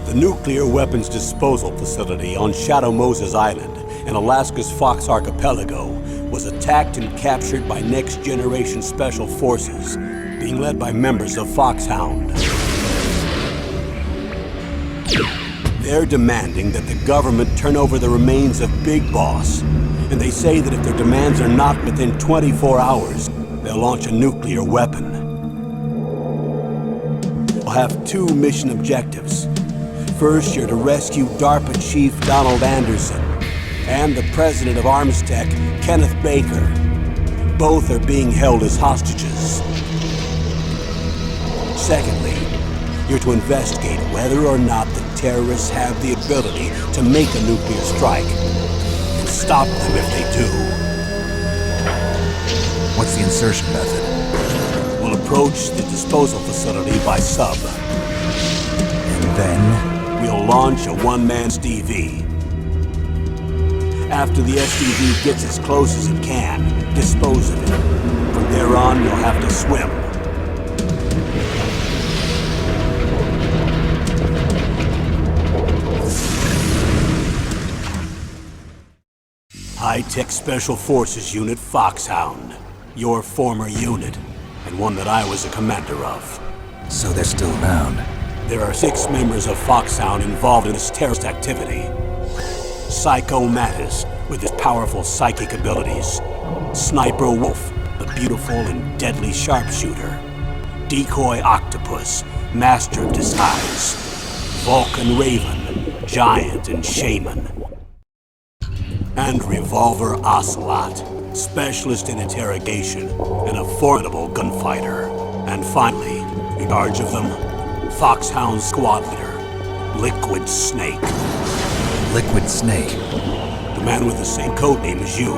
The nuclear weapons disposal facility on Shadow Moses Island in Alaska's Fox Archipelago was attacked and captured by next-generation special forces, being led by members of Foxhound. They're demanding that the government turn over the remains of Big Boss, and they say that if their demands are not within 24 hours, they'll launch a nuclear weapon. We'll have two mission objectives. First, you're to rescue DARPA Chief Donald Anderson and the president of Armstech, Kenneth Baker. Both are being held as hostages. Secondly, you're to investigate whether or not the terrorists have the ability to make a nuclear strike and stop them if they do. What's the insertion method? We'll approach the disposal facility by sub. And then? We'll launch a one-man SDV. After the SDV gets as close as it can, dispose of it. From there on, you'll have to swim. High-Tech Special Forces Unit Foxhound. Your former unit, and one that I was a commander of. So they're still around. There are 6 members of Foxhound involved in this terrorist activity. Psycho Mattis, with his powerful psychic abilities. Sniper Wolf, the beautiful and deadly sharpshooter. Decoy Octopus, master of disguise. Vulcan Raven, giant and shaman. And Revolver Ocelot, specialist in interrogation and a formidable gunfighter. And finally, in charge of them, Foxhound squad leader, Liquid Snake. Liquid Snake? The man with the same codename as you.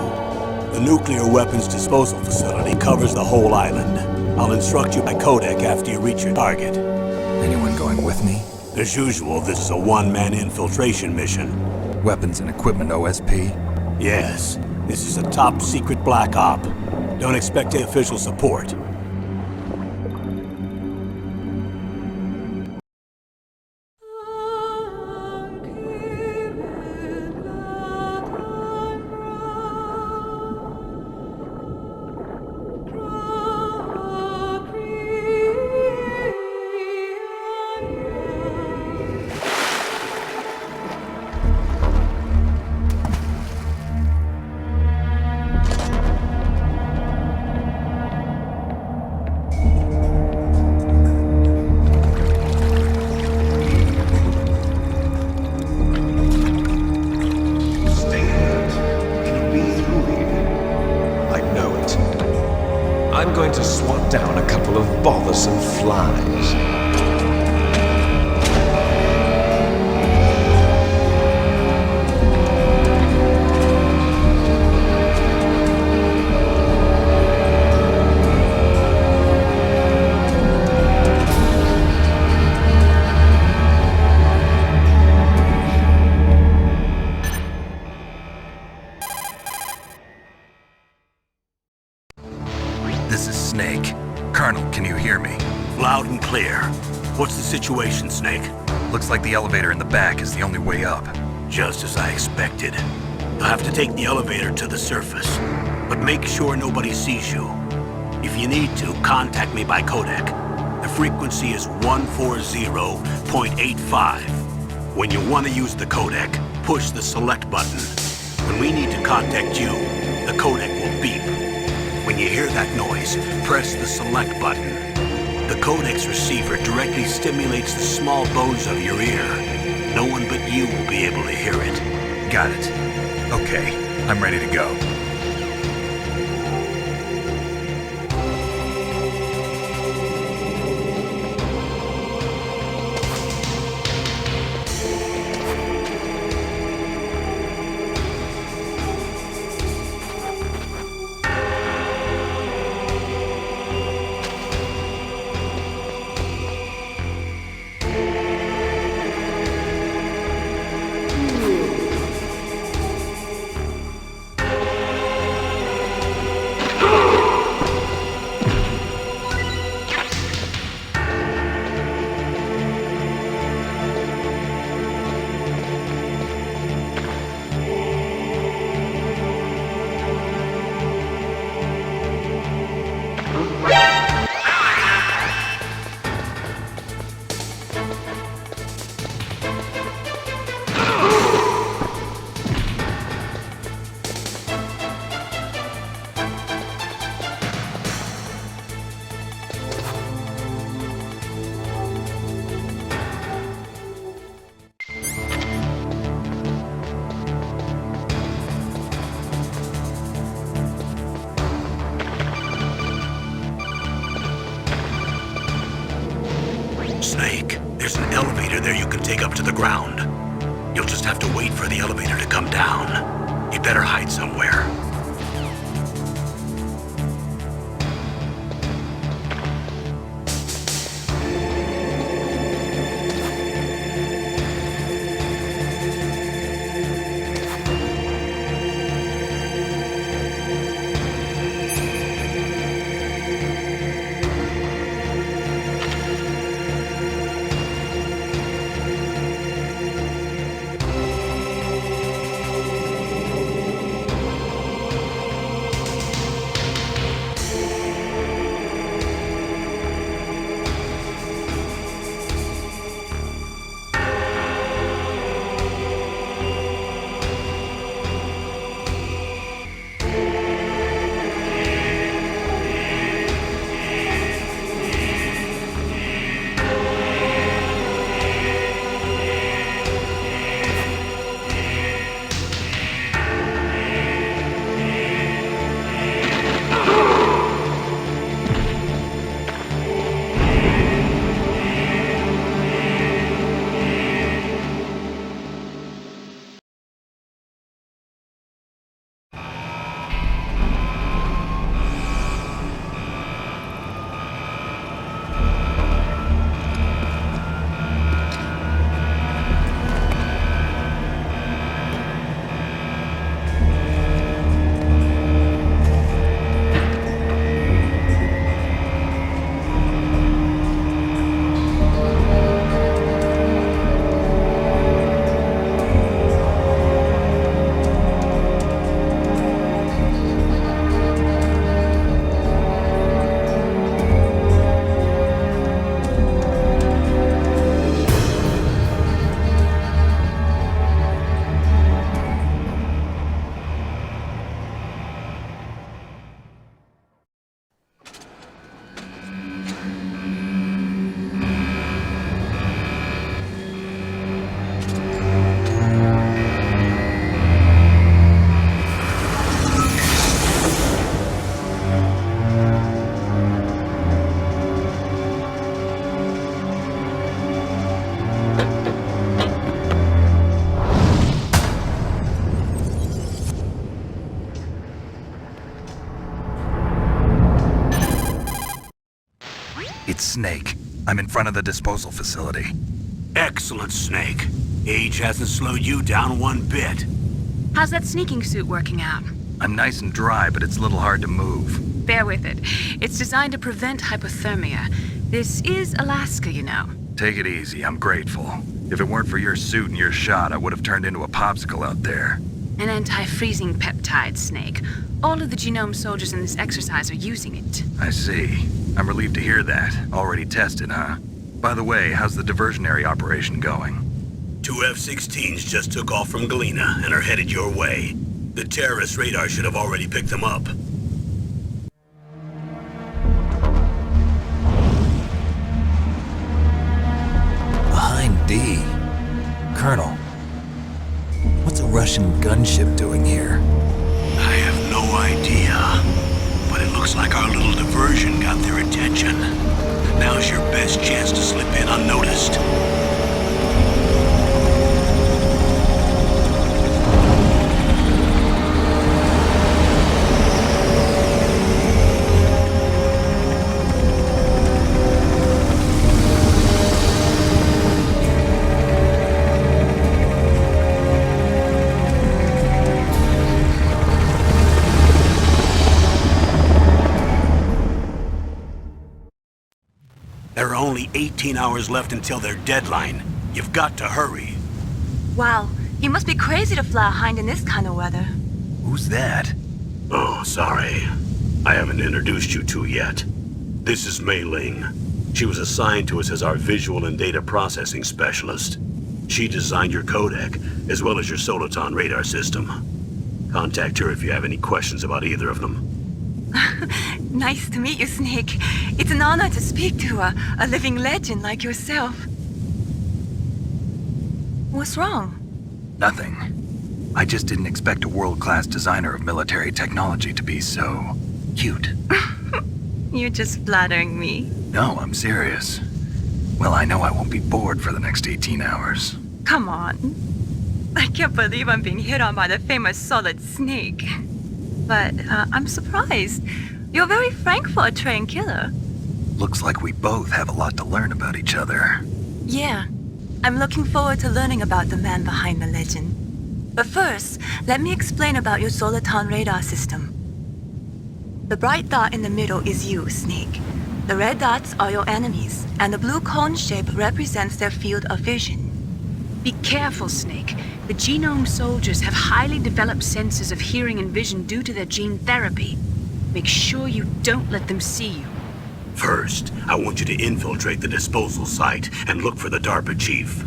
The nuclear weapons disposal facility covers the whole island. I'll instruct you by codec after you reach your target. Anyone going with me? As usual, this is a one-man infiltration mission. Weapons and equipment OSP? Yes. This is a top-secret black op. Don't expect any official support. I'm going to swat down a couple of bothersome flies. This is Snake. Colonel, can you hear me? Loud and clear. What's the situation, Snake? Looks like the elevator in the back is the only way up. Just as I expected. You'll have to take the elevator to the surface, but make sure nobody sees you. If you need to, contact me by codec. The frequency is 140.85. When you want to use the codec, push the select button. When we need to contact you, the codec will beep. When you hear that noise, press the select button. The codec's receiver directly stimulates the small bones of your ear. No one but you will be able to hear it. Got it. Okay, I'm ready to go. There's an elevator there you can take up to the ground. You'll just have to wait for the elevator to come down. You better hide somewhere. It's Snake. I'm in front of the disposal facility. Excellent, Snake. Age hasn't slowed you down one bit. How's that sneaking suit working out? I'm nice and dry, but it's a little hard to move. Bear with it. It's designed to prevent hypothermia. This is Alaska, you know. Take it easy, I'm grateful. If it weren't for your suit and your shot, I would have turned into a popsicle out there. An anti-freezing peptide, Snake. All of the genome soldiers in this exercise are using it. I see. I'm relieved to hear that. Already tested, huh? By the way, how's the diversionary operation going? 2 F-16s just took off from Galena and are headed your way. The terrorist radar should have already picked them up. Behind D. Colonel, what's a Russian gunship doing here? I have no idea, but it looks like our little diversion got their attention. Now's your best chance to slip in unnoticed. There are only 18 hours left until their deadline. You've got to hurry. Wow, you must be crazy to fly a hind in this kind of weather. Who's that? Oh, sorry. I haven't introduced you two yet. This is Mei Ling. She was assigned to us as our visual and data processing specialist. She designed your codec, as well as your Soliton radar system. Contact her if you have any questions about either of them. Nice to meet you, Snake. It's an honor to speak to a living legend like yourself. What's wrong? Nothing. I just didn't expect a world-class designer of military technology to be so cute. You're just flattering me. No, I'm serious. Well, I know I won't be bored for the next 18 hours. Come on. I can't believe I'm being hit on by the famous Solid Snake. But I'm surprised. You're very frank for a trained killer. Looks like we both have a lot to learn about each other. Yeah. I'm looking forward to learning about the man behind the legend. But first, let me explain about your Soliton radar system. The bright dot in the middle is you, Snake. The red dots are your enemies, and the blue cone shape represents their field of vision. Be careful, Snake. The genome soldiers have highly developed senses of hearing and vision due to their gene therapy. Make sure you don't let them see you. First, I want you to infiltrate the disposal site and look for the DARPA chief.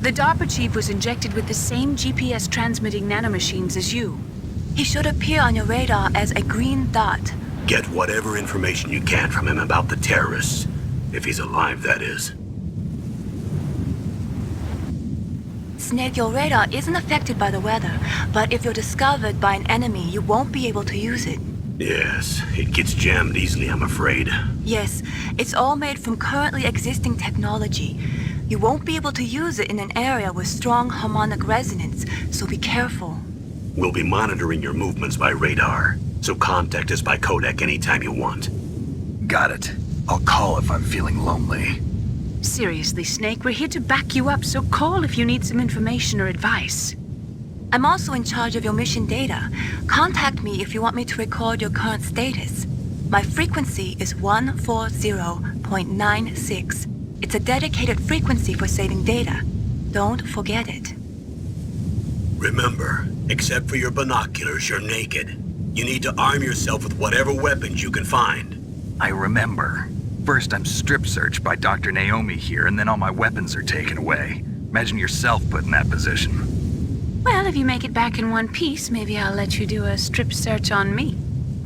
The DARPA chief was injected with the same GPS transmitting nanomachines as you. He should appear on your radar as a green dot. Get whatever information you can from him about the terrorists. If he's alive, that is. Snake, your radar isn't affected by the weather, but if you're discovered by an enemy, you won't be able to use it. Yes, it gets jammed easily, I'm afraid. Yes, it's all made from currently existing technology. You won't be able to use it in an area with strong harmonic resonance, so be careful. We'll be monitoring your movements by radar, so contact us by codec anytime you want. Got it. I'll call if I'm feeling lonely. Seriously, Snake, we're here to back you up, so call if you need some information or advice. I'm also in charge of your mission data. Contact me if you want me to record your current status. My frequency is 140.96. It's a dedicated frequency for saving data. Don't forget it. Remember, except for your binoculars, you're naked. You need to arm yourself with whatever weapons you can find. I remember. First, I'm strip searched by Dr. Naomi here, and then all my weapons are taken away. Imagine yourself put in that position. Well, if you make it back in one piece, maybe I'll let you do a strip search on me.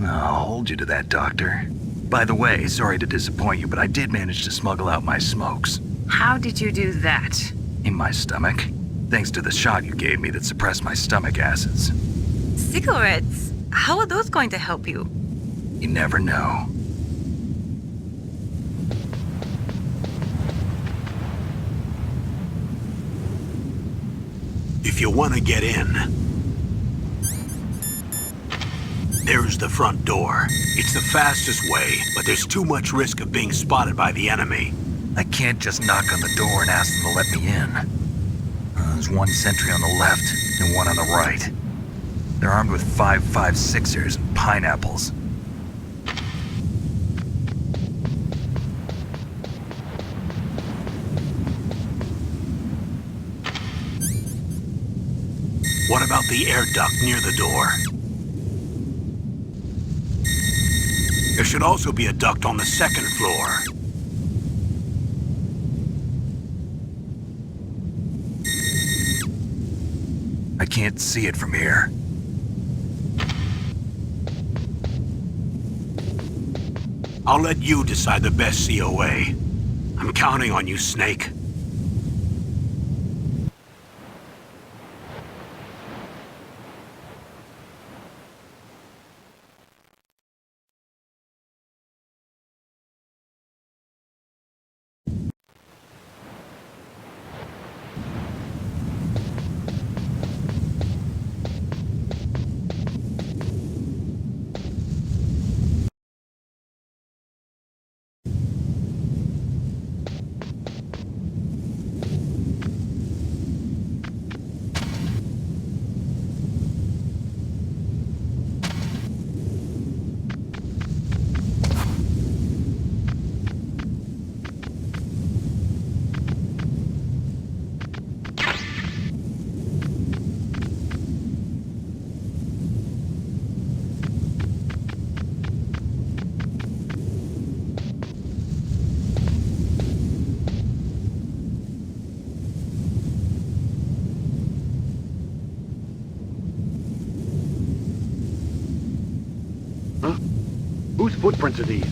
I'll hold you to that, Doctor. By the way, sorry to disappoint you, but I did manage to smuggle out my smokes. How did you do that? In my stomach. Thanks to the shot you gave me that suppressed my stomach acids. Cigarettes? How are those going to help you? You never know. If you want to get in, there's the front door. It's the fastest way, but there's too much risk of being spotted by the enemy. I can't just knock on the door and ask them to let me in. There's one sentry on the left and one on the right. They're armed with 5.56ers and pineapples. What about the air duct near the door? There should also be a duct on the second floor. I can't see it from here. I'll let you decide the best COA. I'm counting on you, Snake. Whose footprints are these?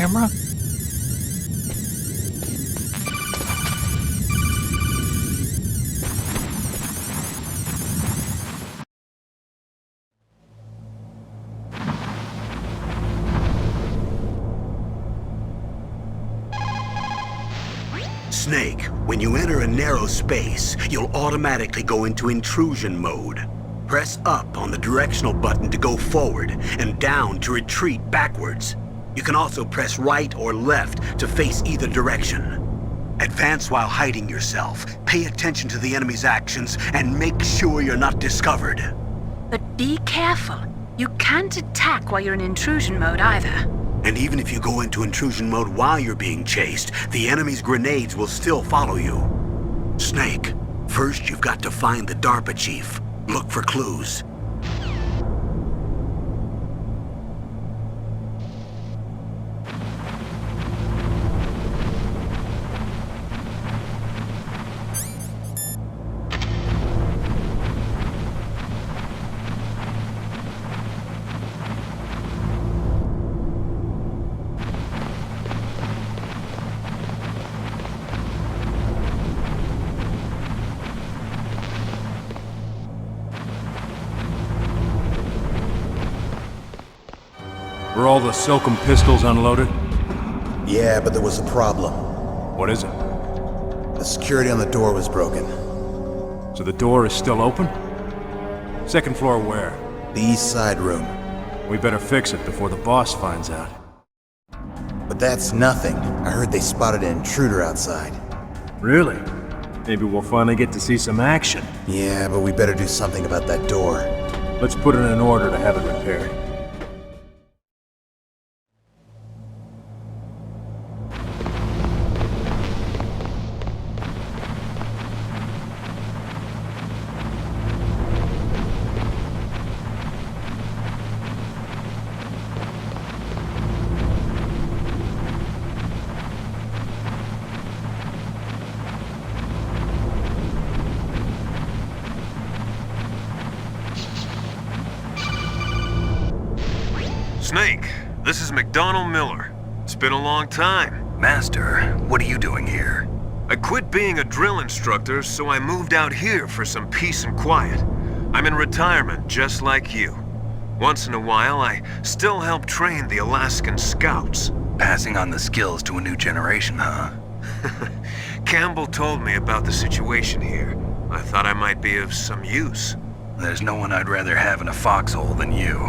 camera? Snake, when you enter a narrow space, you'll automatically go into intrusion mode. Press up on the directional button to go forward, and down to retreat backwards. You can also press right or left to face either direction. Advance while hiding yourself, pay attention to the enemy's actions, and make sure you're not discovered. But be careful. You can't attack while you're in intrusion mode either. And even if you go into intrusion mode while you're being chased, the enemy's grenades will still follow you. Snake, first you've got to find the DARPA chief. Look for clues. Were all the Silcom pistols unloaded? Yeah, but there was a problem. What is it? The security on the door was broken. So the door is still open? Second floor where? The east side room. We better fix it before the boss finds out. But that's nothing. I heard they spotted an intruder outside. Really? Maybe we'll finally get to see some action. Yeah, but we better do something about that door. Let's put in an order to have it repaired. Snake, this is McDonald Miller. It's been a long time. Master, what are you doing here? I quit being a drill instructor, so I moved out here for some peace and quiet. I'm in retirement, just like you. Once in a while, I still help train the Alaskan Scouts. Passing on the skills to a new generation, huh? Campbell told me about the situation here. I thought I might be of some use. There's no one I'd rather have in a foxhole than you.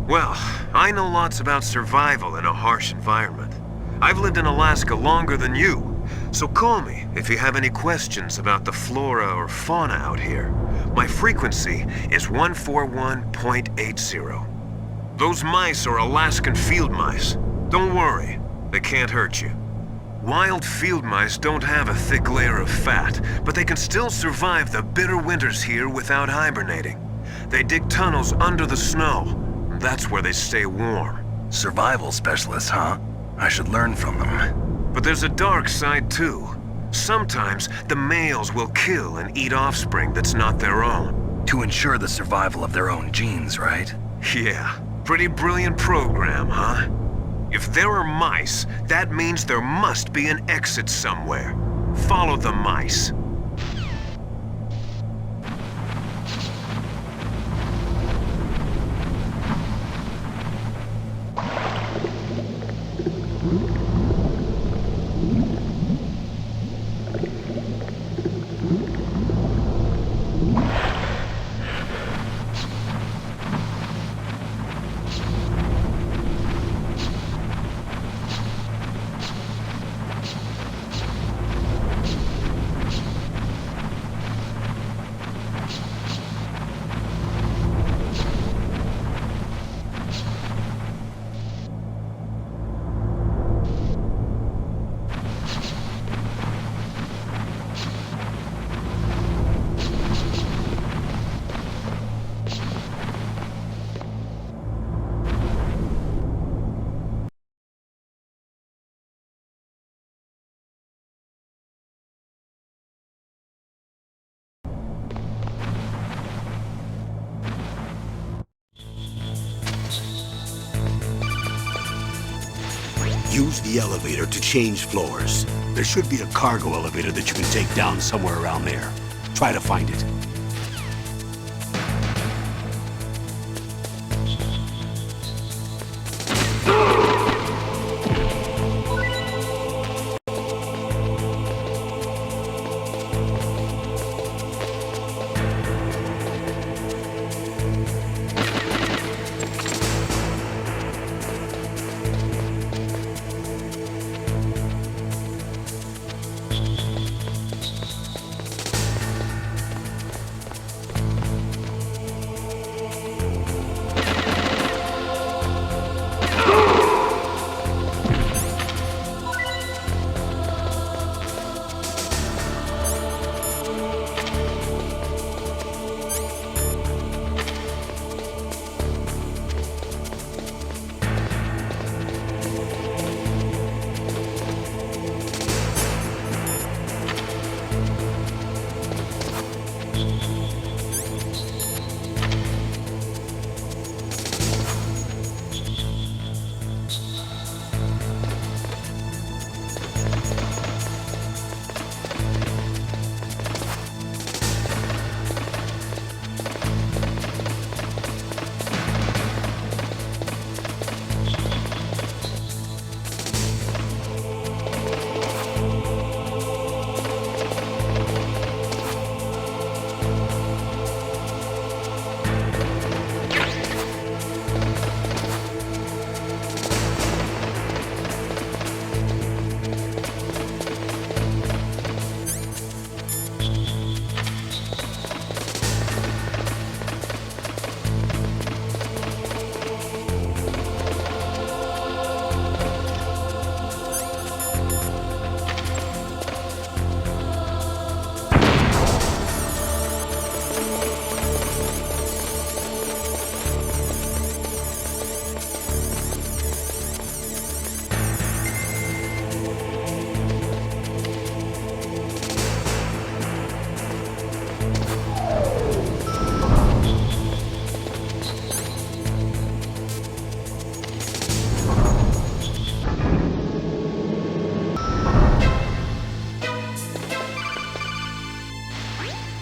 Well, I know lots about survival in a harsh environment. I've lived in Alaska longer than you, so call me if you have any questions about the flora or fauna out here. My frequency is 141.80. Those mice are Alaskan field mice. Don't worry, they can't hurt you. Wild field mice don't have a thick layer of fat, but they can still survive the bitter winters here without hibernating. They dig tunnels under the snow. That's where they stay warm. Survival specialists, huh? I should learn from them. But there's a dark side too. Sometimes the males will kill and eat offspring that's not their own. To ensure the survival of their own genes, right? Yeah, pretty brilliant program, huh? If there are mice, that means there must be an exit somewhere. Follow the mice. Use the elevator to change floors. There should be a cargo elevator that you can take down somewhere around there. Try to find it.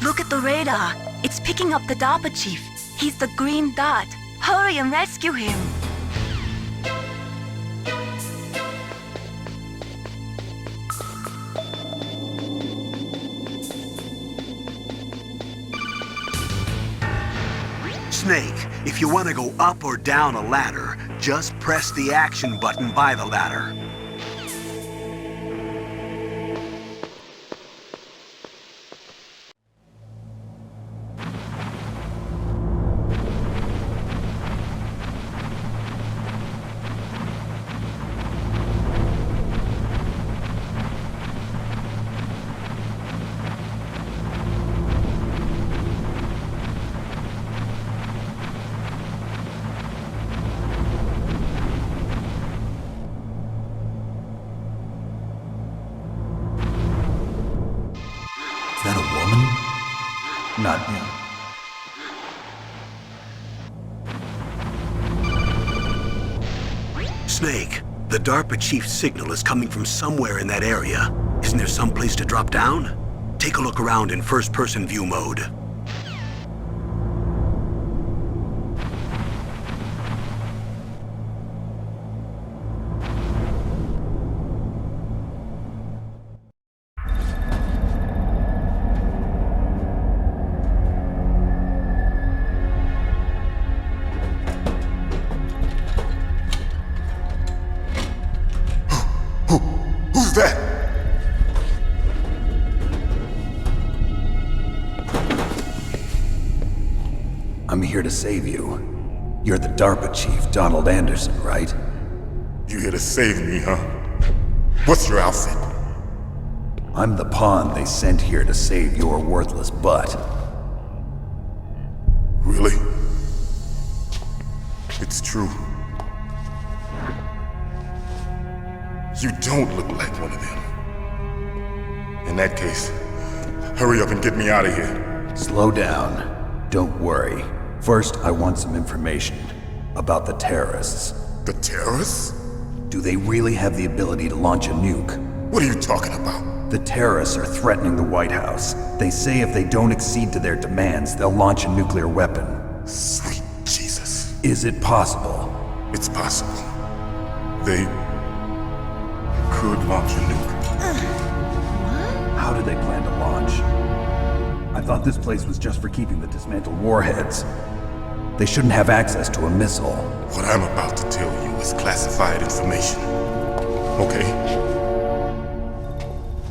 Look at the radar. It's picking up the DARPA chief. He's the green dot. Hurry and rescue him. Snake, if you want to go up or down a ladder, just press the action button by the ladder. Is that a woman? Not him. Snake, the DARPA chief's signal is coming from somewhere in that area. Isn't there some place to drop down? Take a look around in first-person view mode. Who's that? I'm here to save you. You're the DARPA chief, Donald Anderson, right? You here to save me, huh? What's your outfit? I'm the pawn they sent here to save your worthless butt. Really? It's true. You don't look like one of them. In that case, hurry up and get me out of here. Slow down. Don't worry. First, I want some information about the terrorists. The terrorists? Do they really have the ability to launch a nuke? What are you talking about? The terrorists are threatening the White House. They say if they don't accede to their demands, they'll launch a nuclear weapon. Sweet Jesus. Is it possible? It's possible. They could launch a nuke. How do they plan to launch? I thought this place was just for keeping the dismantled warheads. They shouldn't have access to a missile. What I'm about to tell you is classified information. Okay?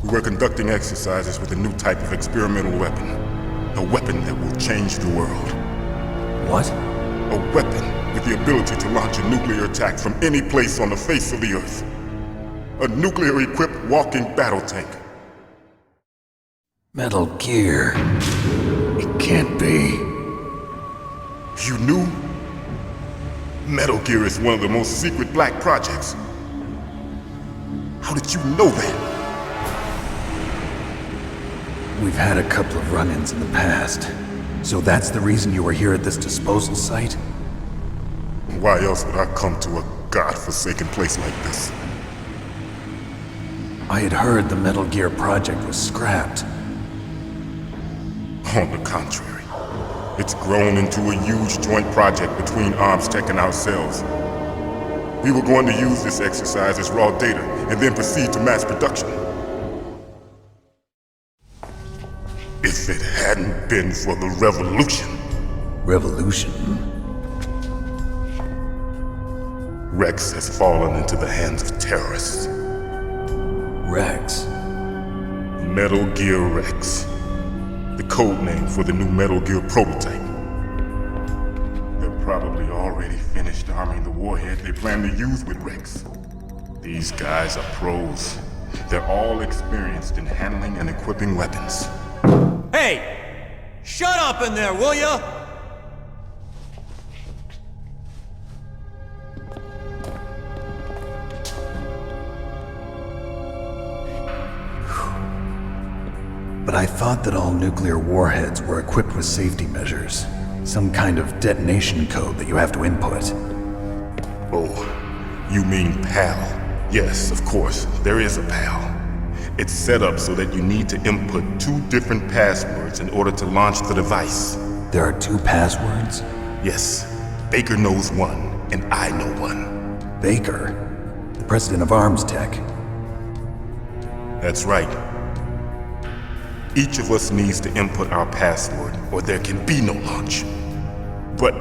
We were conducting exercises with a new type of experimental weapon. A weapon that will change the world. What? A weapon with the ability to launch a nuclear attack from any place on the face of the Earth. A nuclear-equipped walking battle tank. Metal Gear. It can't be. You knew? Metal Gear is one of the most secret black projects. How did you know that? We've had a couple of run-ins in the past. So that's the reason you were here at this disposal site? Why else would I come to a godforsaken place like this? I had heard the Metal Gear project was scrapped. On the contrary, it's grown into a huge joint project between ArmsTech and ourselves. We were going to use this exercise as raw data and then proceed to mass production. If it hadn't been for the revolution. Revolution? Rex has fallen into the hands of terrorists. Rex? Metal Gear Rex. The code name for the new Metal Gear prototype. They're probably already finished arming the warhead they plan to use with Rex. These guys are pros. They're all experienced in handling and equipping weapons. Hey! Shut up in there, will ya? But I thought that all nuclear warheads were equipped with safety measures. Some kind of detonation code that you have to input. Oh, you mean PAL? Yes, of course, there is a PAL. It's set up so that you need to input 2 different passwords in order to launch the device. There are 2 passwords? Yes. Baker knows one, and I know one. Baker? The president of ArmsTech? That's right. Each of us needs to input our password, or there can be no launch. But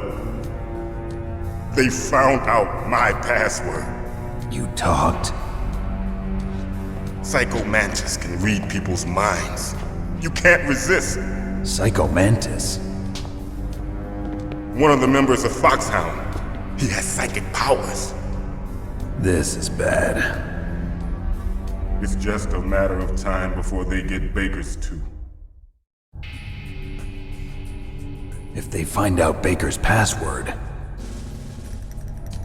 they found out my password. You talked? Psycho Mantis can read people's minds. You can't resist. Psycho Mantis? One of the members of Foxhound. He has psychic powers. This is bad. It's just a matter of time before they get Baker's too. If they find out Baker's password...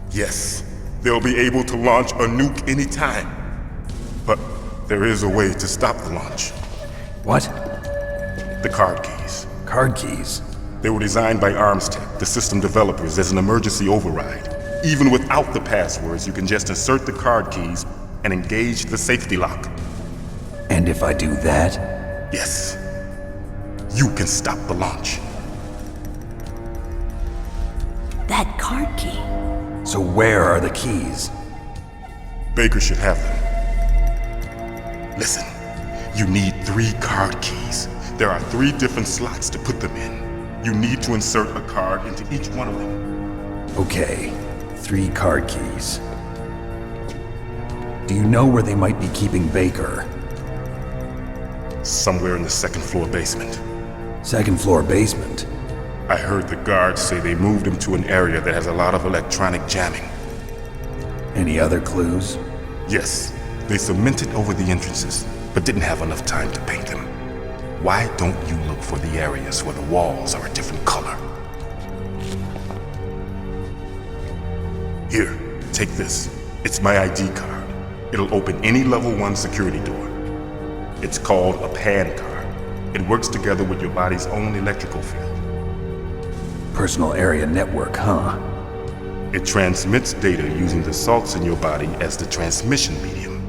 Yes, they'll be able to launch a nuke anytime. But there is a way to stop the launch. What? The card keys. Card keys? They were designed by ArmsTech, the system developers, as an emergency override. Even without the passwords, you can just insert the card keys and engage the safety lock. And if I do that? Yes. You can stop the launch. That card key. So where are the keys? Baker should have them. Listen, you need 3 card keys. There are 3 different slots to put them in. You need to insert a card into each one of them. Okay, 3 card keys. Do you know where they might be keeping Baker? Somewhere in the 2nd floor basement. 2nd floor basement? I heard the guards say they moved him to an area that has a lot of electronic jamming. Any other clues? Yes, they cemented over the entrances, but didn't have enough time to paint them. Why don't you look for the areas where the walls are a different color? Here, take this. It's my ID card. It'll open any level 1 security door. It's called a PAN card. It works together with your body's own electrical field. Personal area network, huh? It transmits data using the salts in your body as the transmission medium.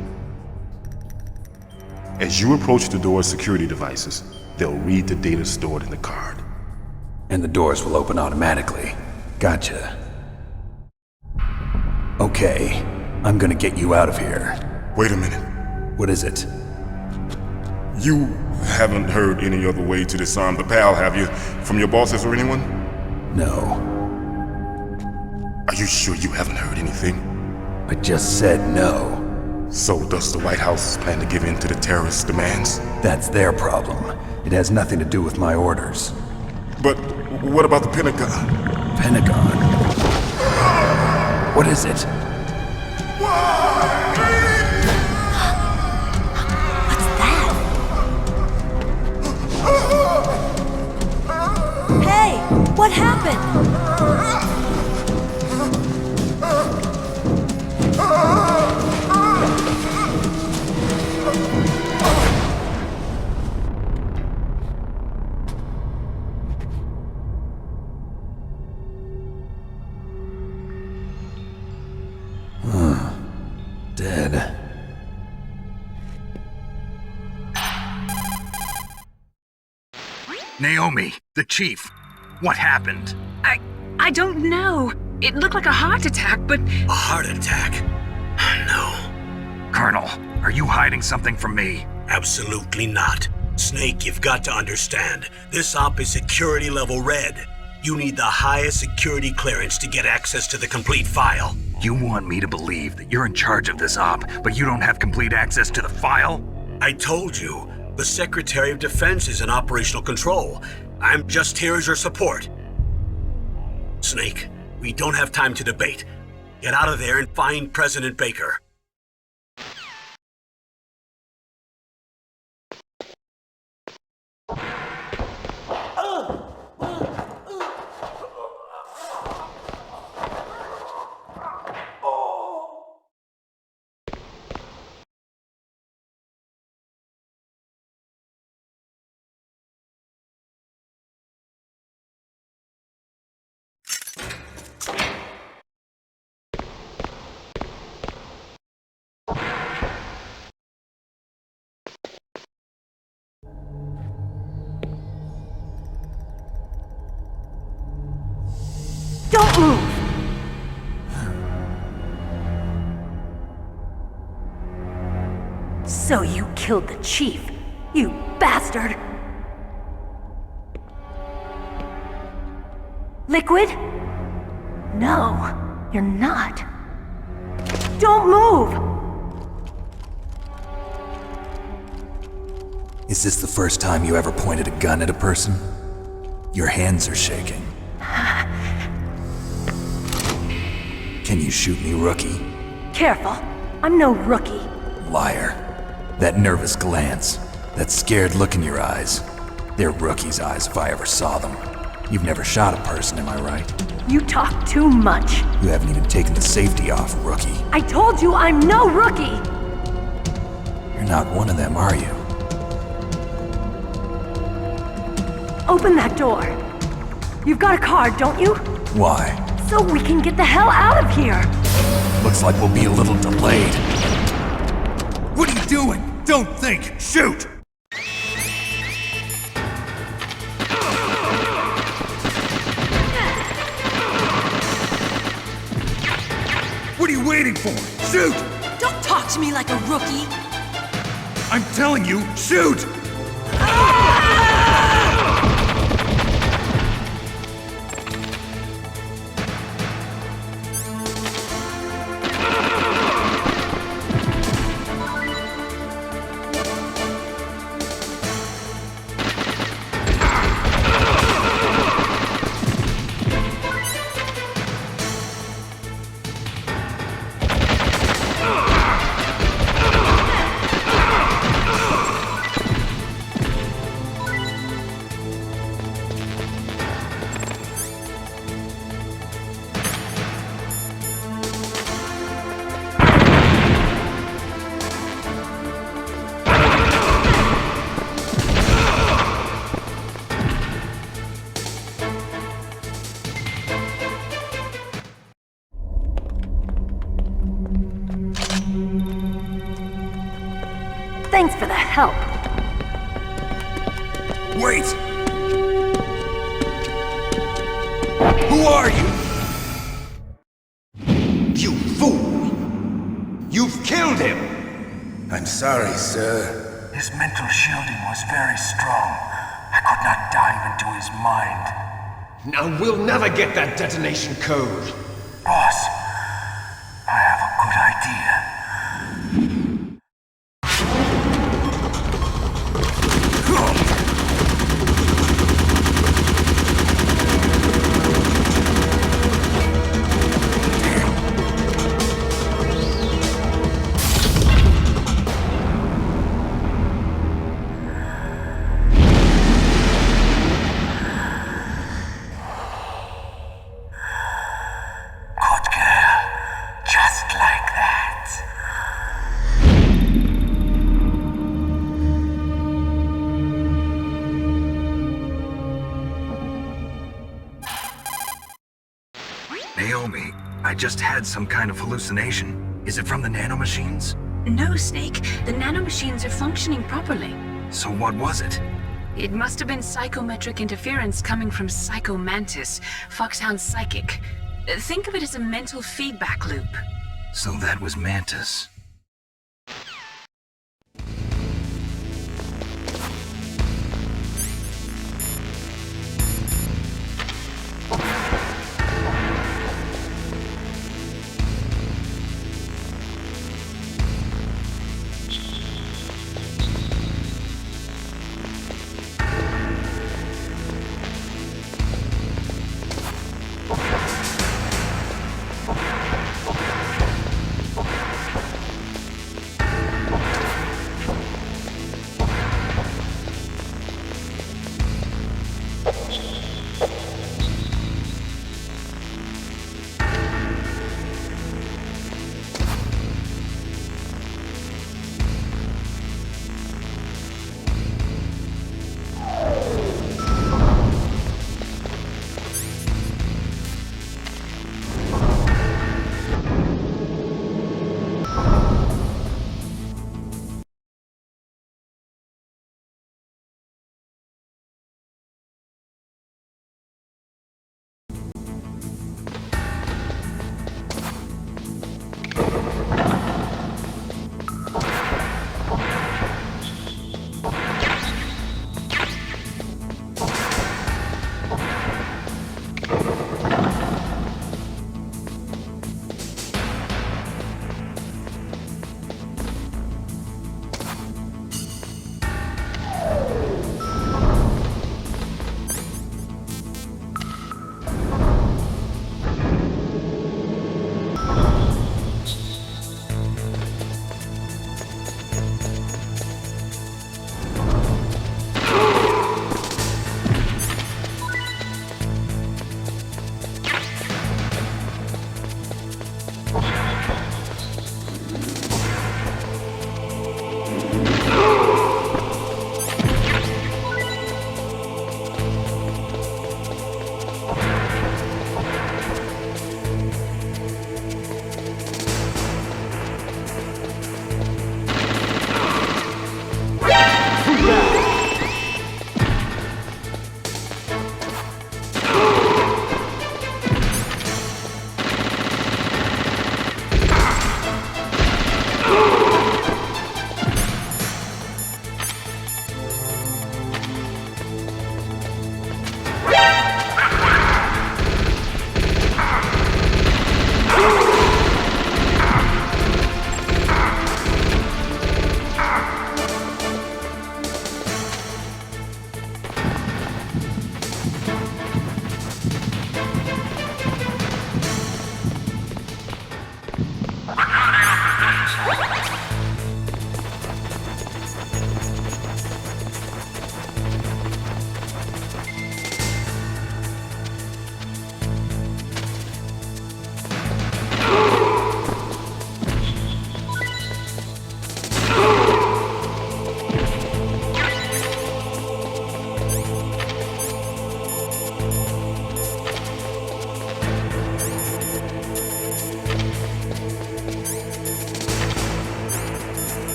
As you approach the door's security devices, they'll read the data stored in the card. And the doors will open automatically. Gotcha. Okay, I'm gonna get you out of here. Wait a minute. What is it? You haven't heard any other way to disarm the PAL, have you? From your bosses or anyone? No. Are you sure you haven't heard anything? I just said no. So does the White House plan to give in to the terrorists' demands? That's their problem. It has nothing to do with my orders. But what about the Pentagon? Pentagon? What is it? Hey, what happened? Dead. Naomi, the chief. What happened? I don't know. It looked like a heart attack, but... A heart attack? No. Colonel, are you hiding something from me? Absolutely not. Snake, you've got to understand. This op is security level red. You need the highest security clearance to get access to the complete file. You want me to believe that you're in charge of this op, but you don't have complete access to the file? I told you. The Secretary of Defense is in operational control. I'm just here as your support. Snake, we don't have time to debate. Get out of there and find President Baker. Don't move! So you killed the chief, you bastard! Liquid? No, you're not. Don't move! Is this the first time you ever pointed a gun at a person? Your hands are shaking. Can you shoot me, rookie? Careful, I'm no rookie. Liar. That nervous glance, that scared look in your eyes. They're rookie's eyes if I ever saw them. You've never shot a person, am I right? You talk too much. You haven't even taken the safety off, rookie. I told you I'm no rookie! You're not one of them, are you? Open that door. You've got a card, don't you? Why? So we can get the hell out of here! Looks like we'll be a little delayed. What are you doing? Don't think! Shoot! What are you waiting for? Shoot! Don't talk to me like a rookie! I'm telling you, shoot! help. Wait! Who are you? You fool! You've killed him! I'm sorry, sir. His mental shielding was very strong. I could not dive into his mind. Now we'll never get that detonation code. Boss, I have a good idea. Naomi, I just had some kind of hallucination. Is it from the nanomachines? No, Snake. The nanomachines are functioning properly. So what was it? It must have been psychometric interference coming from Psycho Mantis, Foxhound's psychic. Think of it as a mental feedback loop. So that was Mantis.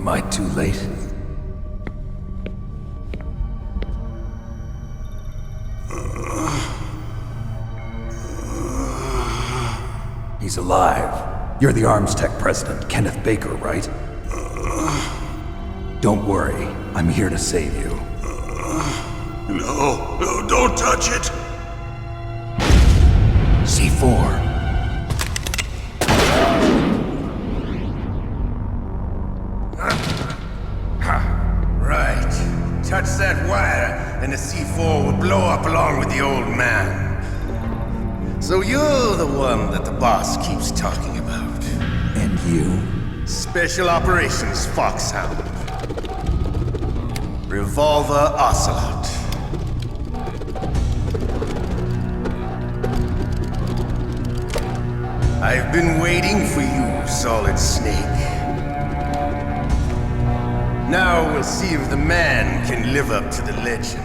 I too late? He's alive. You're the Arms Tech president, Kenneth Baker, right? Don't worry. I'm here to save you. No, don't touch it! C4. Right. Touch that wire, and the C4 will blow up along with the old man. So you're the one that the boss keeps talking about. And you? Special Operations Foxhound. Revolver Ocelot. I've been waiting for you, Solid Snake. Now we'll see if the man can live up to the legend.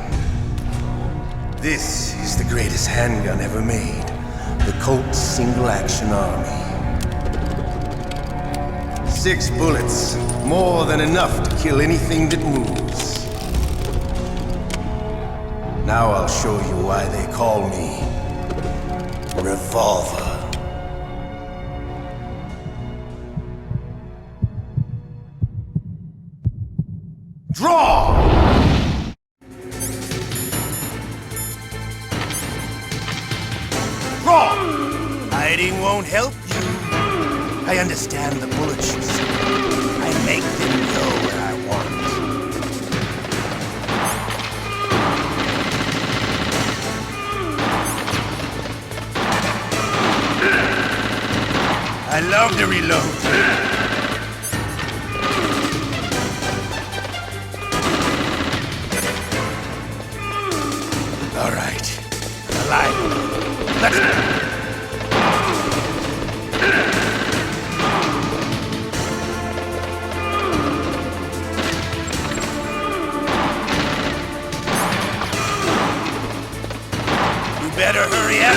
This is the greatest handgun ever made. The Colt Single Action Army. 6 bullets, more than enough to kill anything that moves. Now I'll show you why they call me Revolver. Draw! Draw! Hiding won't help you. I understand the bullets you see. I make them go where I want. I love to reload. All right. Alive. Let's go. You better hurry up.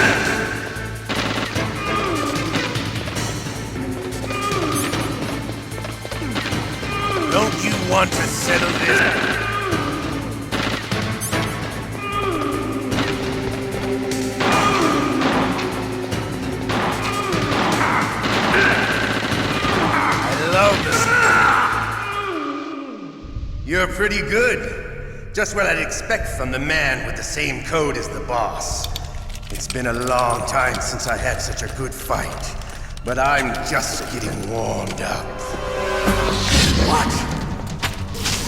Don't you want to settle this? You're pretty good. Just what I'd expect from the man with the same code as the boss. It's been a long time since I had such a good fight, but I'm just getting warmed up. What?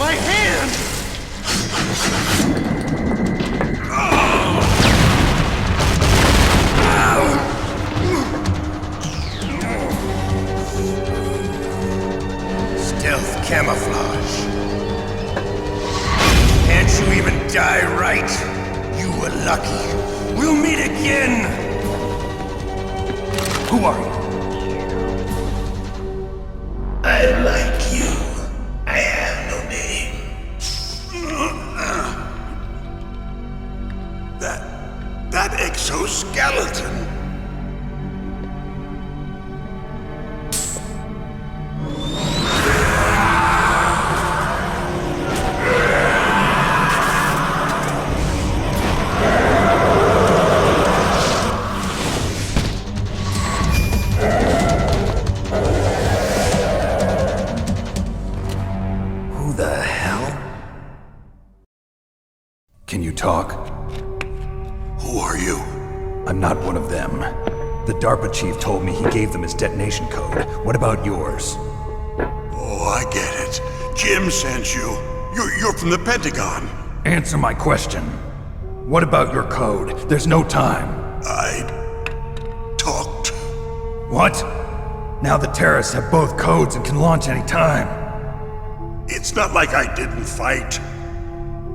My hand! Stealth camouflage. Can't you even die right? You were lucky. We'll meet again! Who are you? I like you. I have no name. That exoskeleton. Can you talk? Who are you? I'm not one of them. The DARPA chief told me he gave them his detonation code. What about yours? Oh, I get it. Jim sent you. You're from the Pentagon. Answer my question. What about your code? There's no time. I talked. What? Now the terrorists have both codes and can launch any time. It's not like I didn't fight.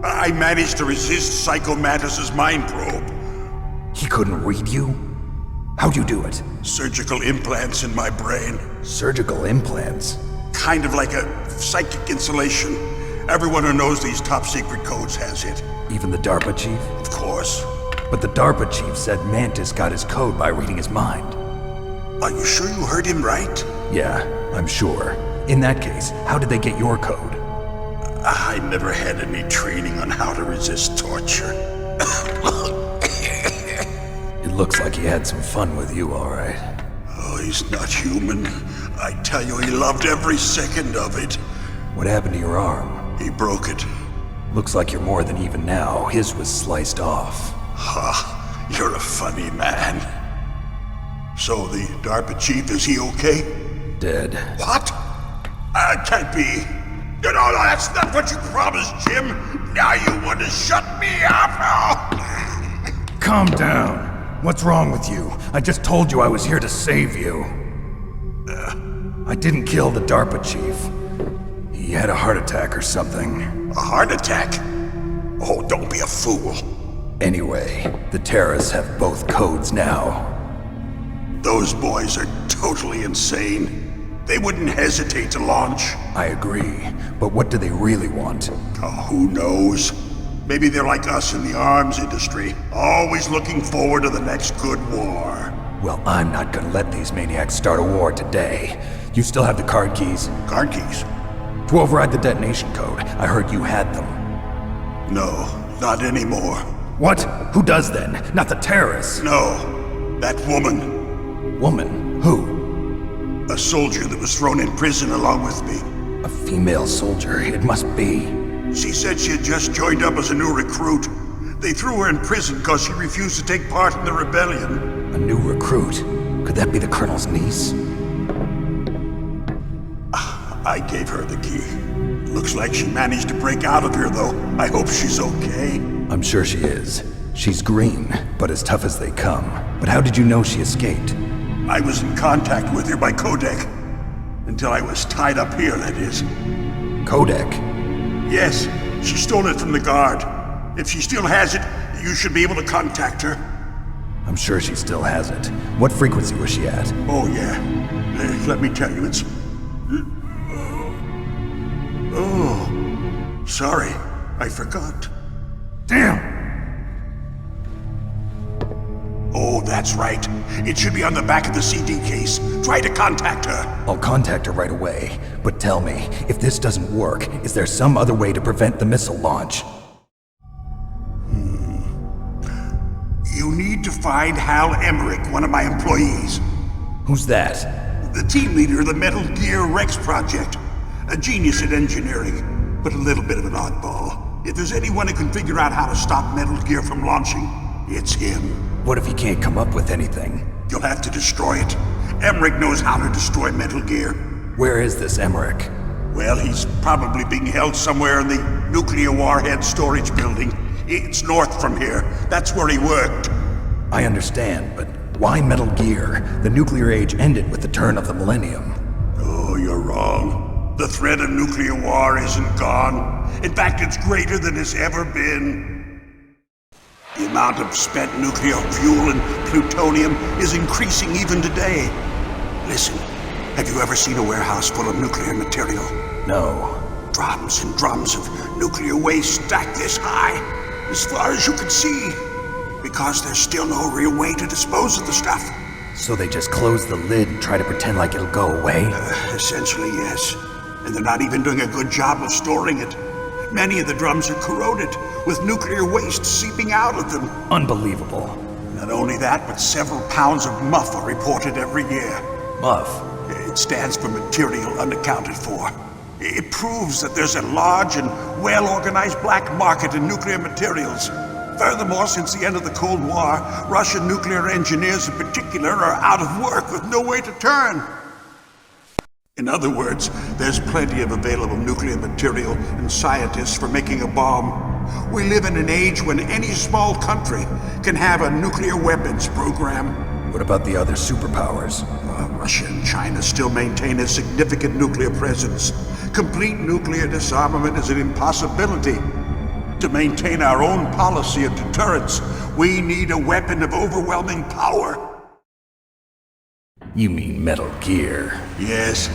I managed to resist Psycho Mantis's mind probe. He couldn't read you? How'd you do it? Surgical implants in my brain. Surgical implants? Kind of like a psychic insulation. Everyone who knows these top secret codes has it. Even the DARPA chief? Of course. But the DARPA chief said Mantis got his code by reading his mind. Are you sure you heard him right? Yeah, I'm sure. In that case, how did they get your code? I never had any training on how to resist torture. It looks like he had some fun with you, all right. Oh, he's not human. I tell you, he loved every second of it. What happened to your arm? He broke it. Looks like you're more than even now. His was sliced off. Ha, you're a funny man. So the DARPA chief, is he okay? Dead. What? Can't be. No, that's not what you promised, Jim. Now you want to shut me up? Calm down. What's wrong with you? I just told you I was here to save you. I didn't kill the DARPA chief. He had a heart attack or something. A heart attack? Oh, don't be a fool. Anyway, the terrorists have both codes now. Those boys are totally insane. They wouldn't hesitate to launch. I agree, but what do they really want? Oh, who knows? Maybe they're like us in the arms industry, always looking forward to the next good war. Well, I'm not gonna let these maniacs start a war today. You still have the card keys? Card keys? To override the detonation code. I heard you had them. No, not anymore. What? Who does then? Not the terrorists? No, that woman. Woman? Who? A soldier that was thrown in prison along with me. A female soldier, it must be. She said she had just joined up as a new recruit. They threw her in prison because she refused to take part in the rebellion. A new recruit? Could that be the Colonel's niece? I gave her the key. Looks like she managed to break out of here, though. I hope she's okay. I'm sure she is. She's green, but as tough as they come. But how did you know she escaped? I was in contact with her by codec. Until I was tied up here, that is. Codec? Yes, she stole it from the guard. If she still has it, you should be able to contact her. I'm sure she still has it. What frequency was she at? Oh, yeah. Let me tell you, it's... Oh, sorry. I forgot. Damn! Oh, that's right. It should be on the back of the CD case. Try to contact her. I'll contact her right away. But tell me, if this doesn't work, is there some other way to prevent the missile launch? You need to find Hal Emmerich, one of my employees. Who's that? The team leader of the Metal Gear Rex project. A genius at engineering, but a little bit of an oddball. If there's anyone who can figure out how to stop Metal Gear from launching, it's him. What if he can't come up with anything? You'll have to destroy it. Emmerich knows how to destroy Metal Gear. Where is this Emmerich? Well, he's probably being held somewhere in the nuclear warhead storage building. It's north from here. That's where he worked. I understand, but why Metal Gear? The nuclear age ended with the turn of the millennium. Oh, you're wrong. The threat of nuclear war isn't gone. In fact, it's greater than it's ever been. The amount of spent nuclear fuel and plutonium is increasing even today. Listen, have you ever seen a warehouse full of nuclear material? No. Drums and drums of nuclear waste stacked this high, as far as you can see. Because there's still no real way to dispose of the stuff. So they just close the lid and try to pretend like it'll go away? Essentially, yes. And they're not even doing a good job of storing it. Many of the drums are corroded, with nuclear waste seeping out of them. Unbelievable. Not only that, but several pounds of MUF are reported every year. MUF? It stands for material unaccounted for. It proves that there's a large and well-organized black market in nuclear materials. Furthermore, since the end of the Cold War, Russian nuclear engineers in particular are out of work with no way to turn. In other words, there's plenty of available nuclear material and scientists for making a bomb. We live in an age when any small country can have a nuclear weapons program. What about the other superpowers? Russia and China still maintain a significant nuclear presence. Complete nuclear disarmament is an impossibility. To maintain our own policy of deterrence, we need a weapon of overwhelming power. You mean Metal Gear? Yes.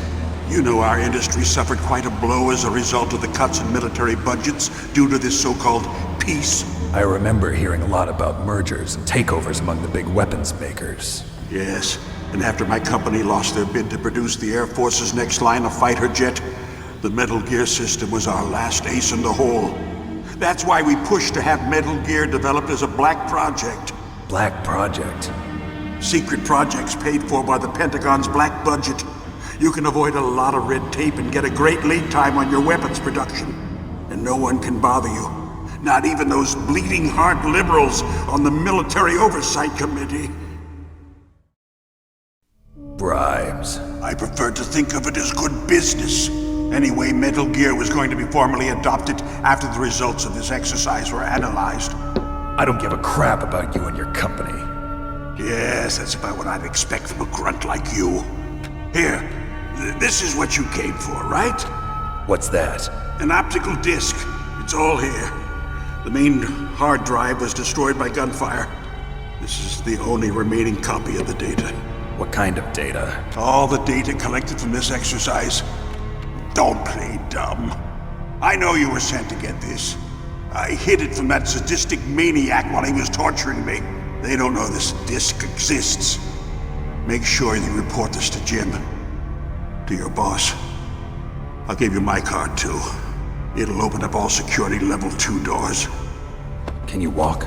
You know our industry suffered quite a blow as a result of the cuts in military budgets due to this so-called peace. I remember hearing a lot about mergers and takeovers among the big weapons makers. Yes. And after my company lost their bid to produce the Air Force's next line of fighter jet, the Metal Gear system was our last ace in the hole. That's why we pushed to have Metal Gear developed as a black project. Black project? Secret projects paid for by the Pentagon's black budget. You can avoid a lot of red tape and get a great lead time on your weapons production. And no one can bother you. Not even those bleeding heart liberals on the Military Oversight Committee. Bribes. I prefer to think of it as good business. Anyway, Metal Gear was going to be formally adopted after the results of this exercise were analyzed. I don't give a crap about you and your company. Yes, that's about what I'd expect from a grunt like you. Here, this is what you came for, right? What's that? An optical disc. It's all here. The main hard drive was destroyed by gunfire. This is the only remaining copy of the data. What kind of data? All the data collected from this exercise. Don't play dumb. I know you were sent to get this. I hid it from that sadistic maniac while he was torturing me. They don't know this disc exists. Make sure you report this to Jim. To your boss. I'll give you my card too. It'll open up all security level 2 doors. Can you walk?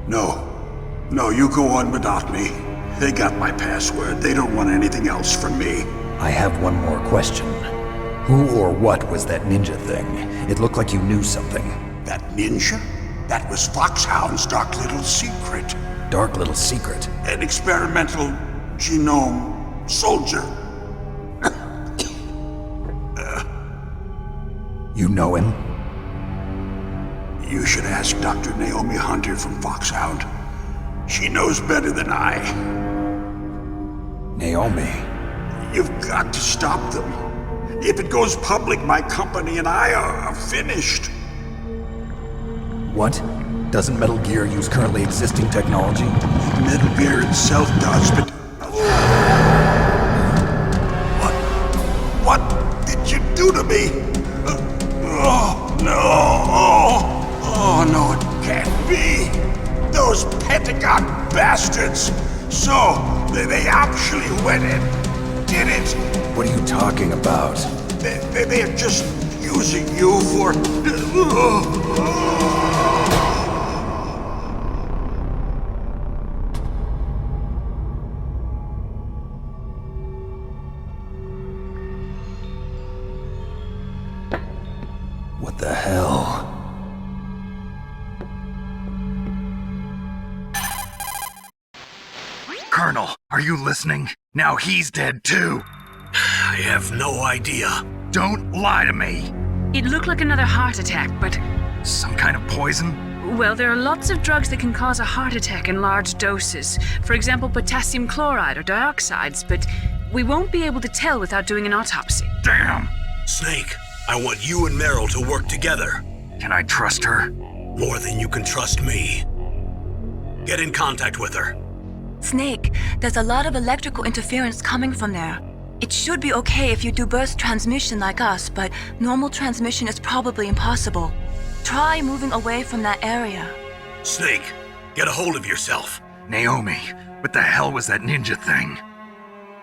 No. No, you go on without me. They got my password. They don't want anything else from me. I have one more question. Who or what was that ninja thing? It looked like you knew something. That ninja? That was Foxhound's dark little secret. Dark little secret? An experimental genome soldier. You know him? You should ask Dr. Naomi Hunter from Foxhound. She knows better than I. Naomi? You've got to stop them. If it goes public, my company and I are finished. What? Doesn't Metal Gear use currently existing technology? Metal Gear itself does, but... What did you do to me? Oh, no. Oh, no, it can't be. Those Pentagon bastards. So, they actually went and did it. What are you talking about? They're just using you for... What the hell? Colonel, are you listening? Now he's dead too. I have no idea. Don't lie to me. It looked like another heart attack, but... Some kind of poison? Well, there are lots of drugs that can cause a heart attack in large doses. For example, potassium chloride or dioxides, but we won't be able to tell without doing an autopsy. Damn! Snake, I want you and Meryl to work together. Can I trust her? More than you can trust me. Get in contact with her. Snake, there's a lot of electrical interference coming from there. It should be okay if you do burst transmission like us, but normal transmission is probably impossible. Try moving away from that area. Snake, get a hold of yourself. Naomi, what the hell was that ninja thing?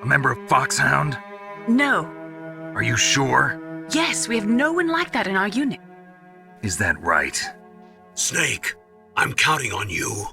A member of Foxhound? No. Are you sure? Yes, we have no one like that in our unit. Is that right? Snake, I'm counting on you.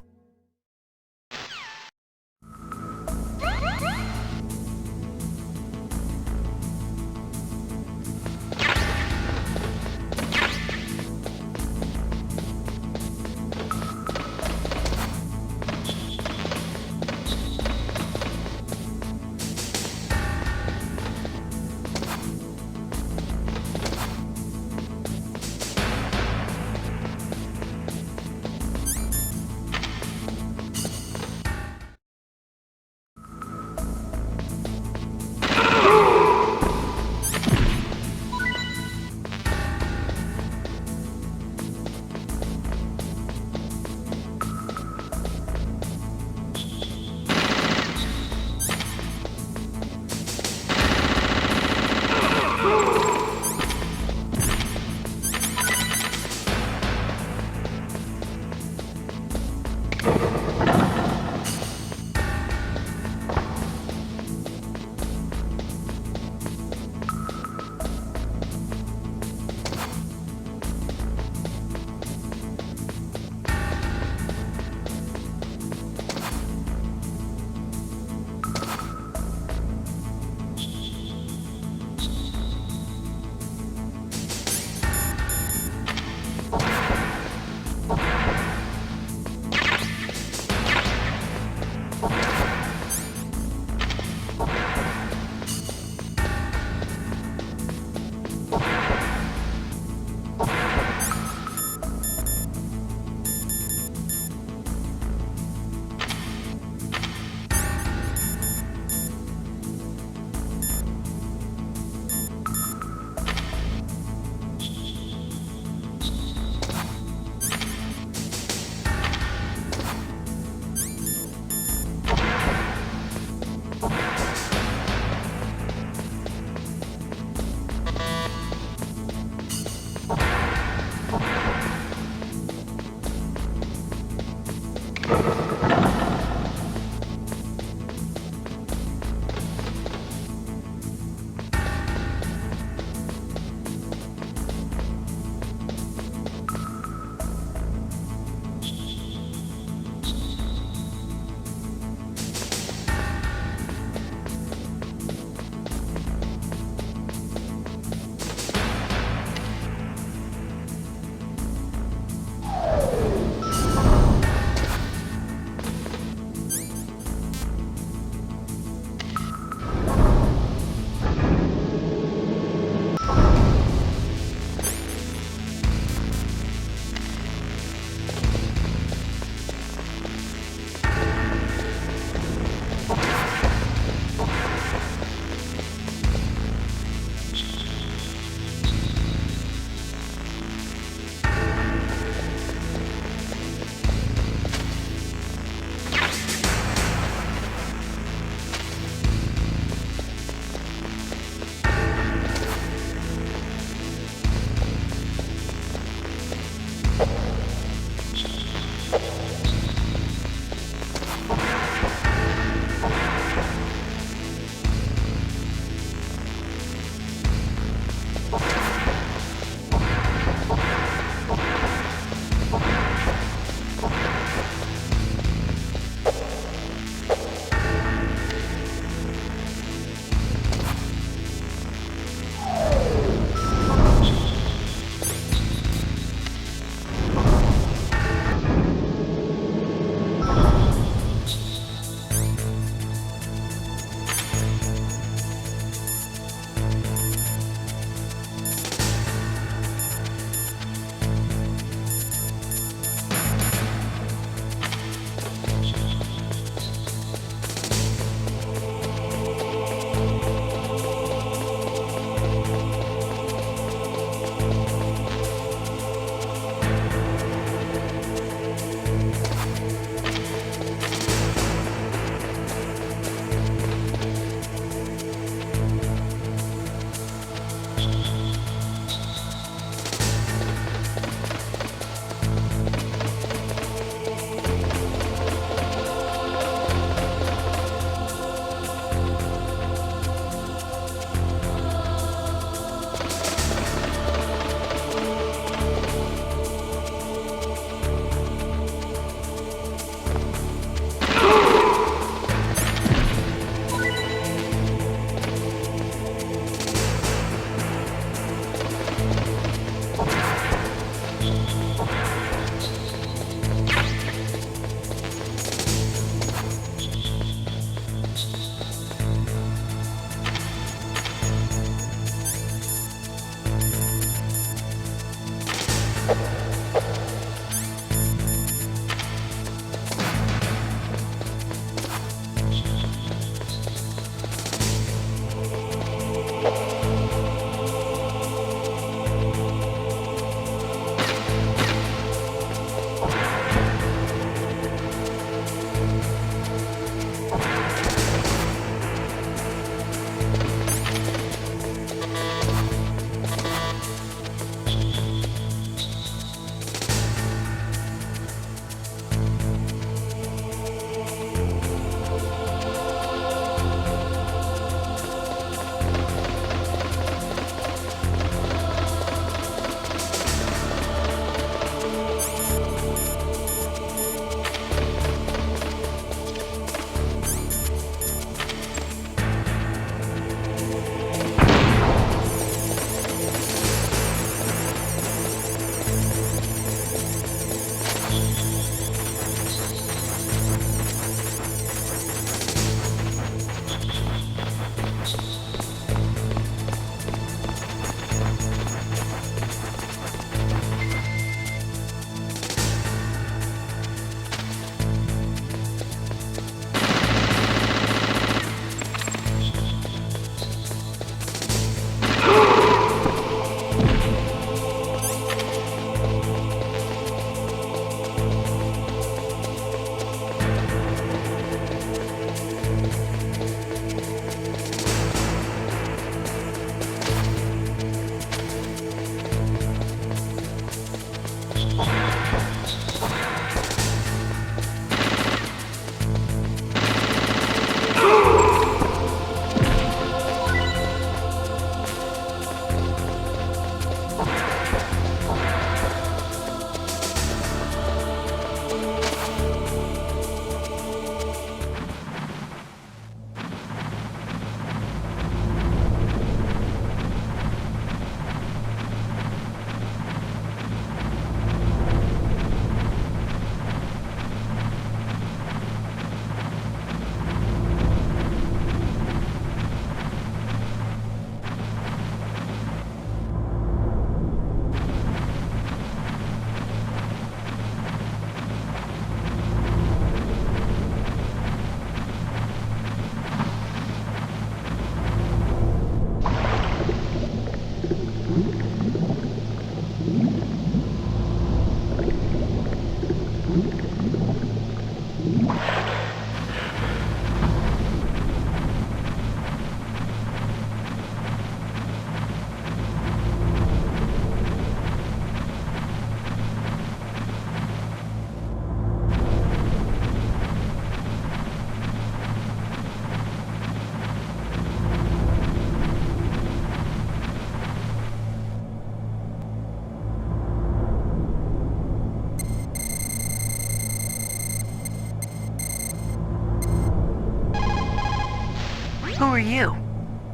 Who are you?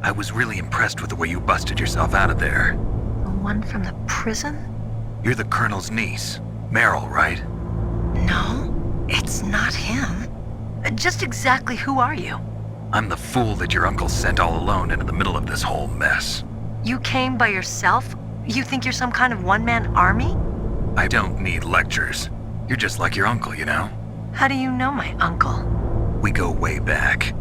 I was really impressed with the way you busted yourself out of there. The one from the prison? You're the Colonel's niece, Meryl, right? No, it's not him. Just exactly who are you? I'm the fool that your uncle sent all alone into the middle of this whole mess. You came by yourself? You think you're some kind of one-man army? I don't need lectures. You're just like your uncle, you know? How do you know my uncle? We go way back.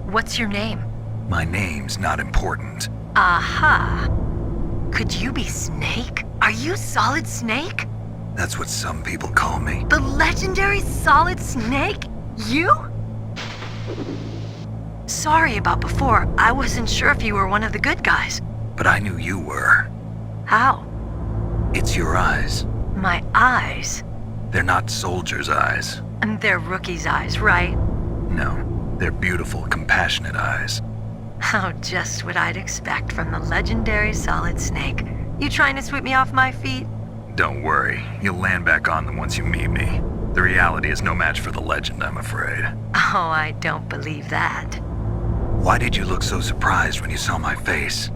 What's your name? My name's not important. Aha. Could you be Snake? Are you Solid Snake? That's what some people call me. The legendary Solid Snake? You? Sorry about before. I wasn't sure if you were one of the good guys. But I knew you were. How? It's your eyes. My eyes? They're not soldiers' eyes. And they're rookies' eyes, right? No, they're beautiful, compassionate eyes. Oh, just what I'd expect from the legendary Solid Snake. You trying to sweep me off my feet? Don't worry, you'll land back on them once you meet me. The reality is no match for the legend, I'm afraid. Oh, I don't believe that. Why did you look so surprised when you saw my face?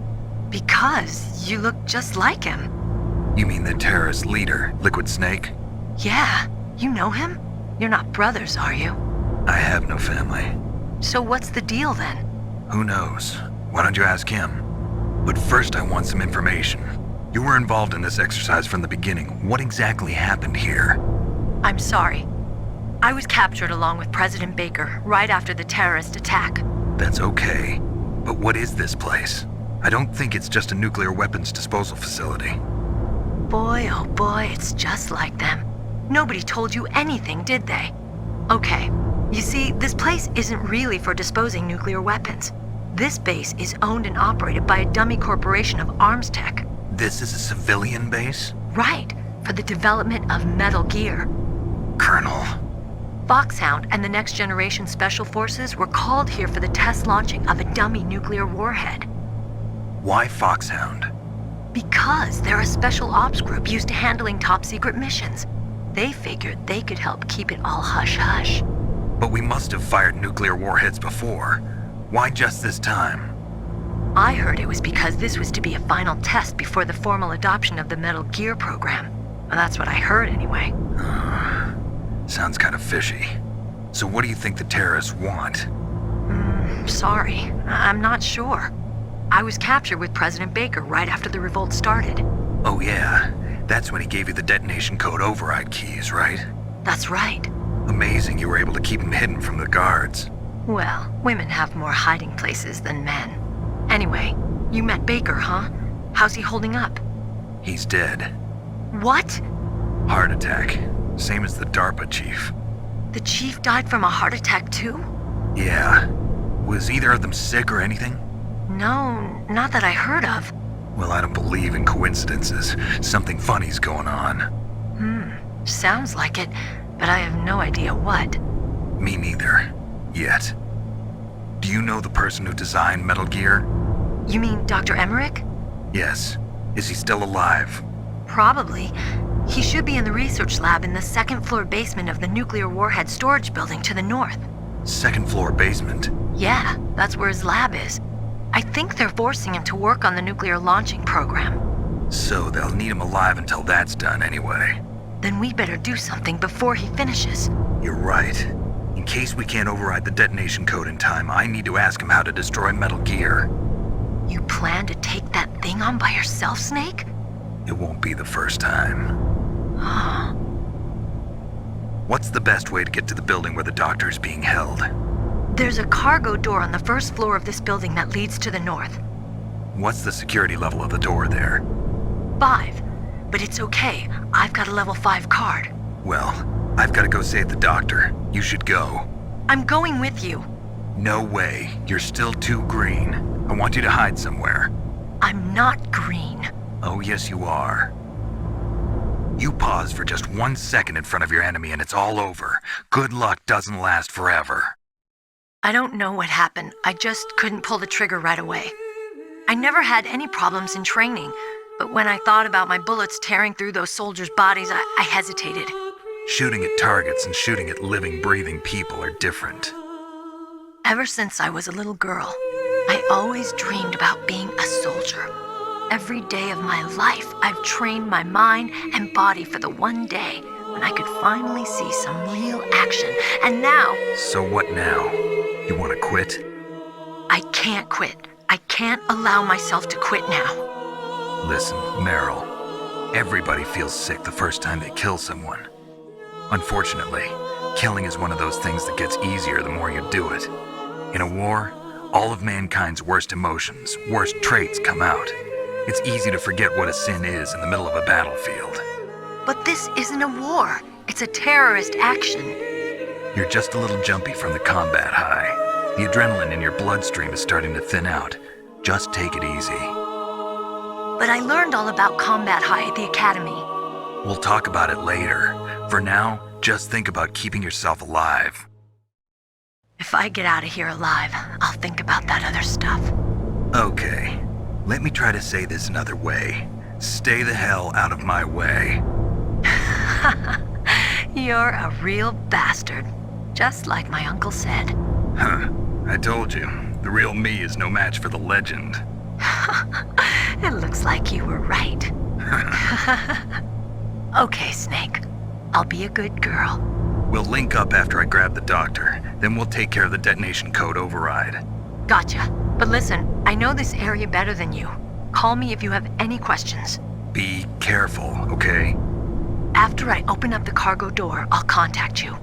Because you look just like him. You mean the terrorist leader, Liquid Snake? Yeah, you know him? You're not brothers, are you? I have no family. So what's the deal then? Who knows? Why don't you ask him? But first I want some information. You were involved in this exercise from the beginning. What exactly happened here? I'm sorry. I was captured along with President Baker right after the terrorist attack. That's okay. But what is this place? I don't think it's just a nuclear weapons disposal facility. Boy, oh boy, it's just like them. Nobody told you anything, did they? Okay, you see, this place isn't really for disposing nuclear weapons. This base is owned and operated by a dummy corporation of arms tech. This is a civilian base? Right, for the development of Metal Gear. Colonel. Foxhound and the Next Generation Special Forces were called here for the test launching of a dummy nuclear warhead. Why Foxhound? Because they're a special ops group used to handling top-secret missions. They figured they could help keep it all hush-hush. But we must have fired nuclear warheads before. Why just this time? I heard it was because this was to be a final test before the formal adoption of the Metal Gear program. Well, that's what I heard anyway. Sounds kind of fishy. So what do you think the terrorists want? Sorry, I'm not sure. I was captured with President Baker right after the revolt started. Oh yeah, that's when he gave you the detonation code override keys, right? That's right. Amazing you were able to keep him hidden from the guards. Well, women have more hiding places than men. Anyway, you met Baker, huh? How's he holding up? He's dead. What? Heart attack. Same as the DARPA chief. The chief died from a heart attack too? Yeah. Was either of them sick or anything? No, not that I heard of. Well, I don't believe in coincidences. Something funny's going on. Sounds like it, but I have no idea what. Me neither. Yet. Do you know the person who designed Metal Gear? You mean Dr. Emmerich? Yes. Is he still alive? Probably. He should be in the research lab in the second-floor basement of the nuclear warhead storage building to the north. Second-floor basement? Yeah, that's where his lab is. I think they're forcing him to work on the nuclear launching program. So they'll need him alive until that's done anyway. Then we better do something before he finishes. You're right. In case we can't override the detonation code in time, I need to ask him how to destroy Metal Gear. You plan to take that thing on by yourself, Snake? It won't be the first time. What's the best way to get to the building where the doctor's being held? There's a cargo door on the first floor of this building that leads to the north. What's the security level of the door there? 5. But it's okay. I've got a level 5 card. Well, I've got to go save the doctor. You should go. I'm going with you. No way. You're still too green. I want you to hide somewhere. I'm not green. Oh, yes, you are. You pause for just 1 second in front of your enemy and it's all over. Good luck doesn't last forever. I don't know what happened. I just couldn't pull the trigger right away. I never had any problems in training, but when I thought about my bullets tearing through those soldiers' bodies, I hesitated. Shooting at targets and shooting at living, breathing people are different. Ever since I was a little girl, I always dreamed about being a soldier. Every day of my life, I've trained my mind and body for the one day when I could finally see some real action. And now... So what now? You want to quit? I can't quit. I can't allow myself to quit now. Listen, Meryl. Everybody feels sick the first time they kill someone. Unfortunately, killing is one of those things that gets easier the more you do it. In a war, all of mankind's worst emotions, worst traits come out. It's easy to forget what a sin is in the middle of a battlefield. But this isn't a war. It's a terrorist action. You're just a little jumpy from the combat high. The adrenaline in your bloodstream is starting to thin out. Just take it easy. But I learned all about combat high at the academy. We'll talk about it later. For now, just think about keeping yourself alive. If I get out of here alive, I'll think about that other stuff. Okay. Let me try to say this another way. Stay the hell out of my way. You're a real bastard. Just like my uncle said. Huh. I told you. The real me is no match for the legend. It looks like you were right. Okay, Snake. I'll be a good girl. We'll link up after I grab the doctor. Then we'll take care of the detonation code override. Gotcha. But listen, I know this area better than you. Call me if you have any questions. Be careful, okay? After I open up the cargo door, I'll contact you.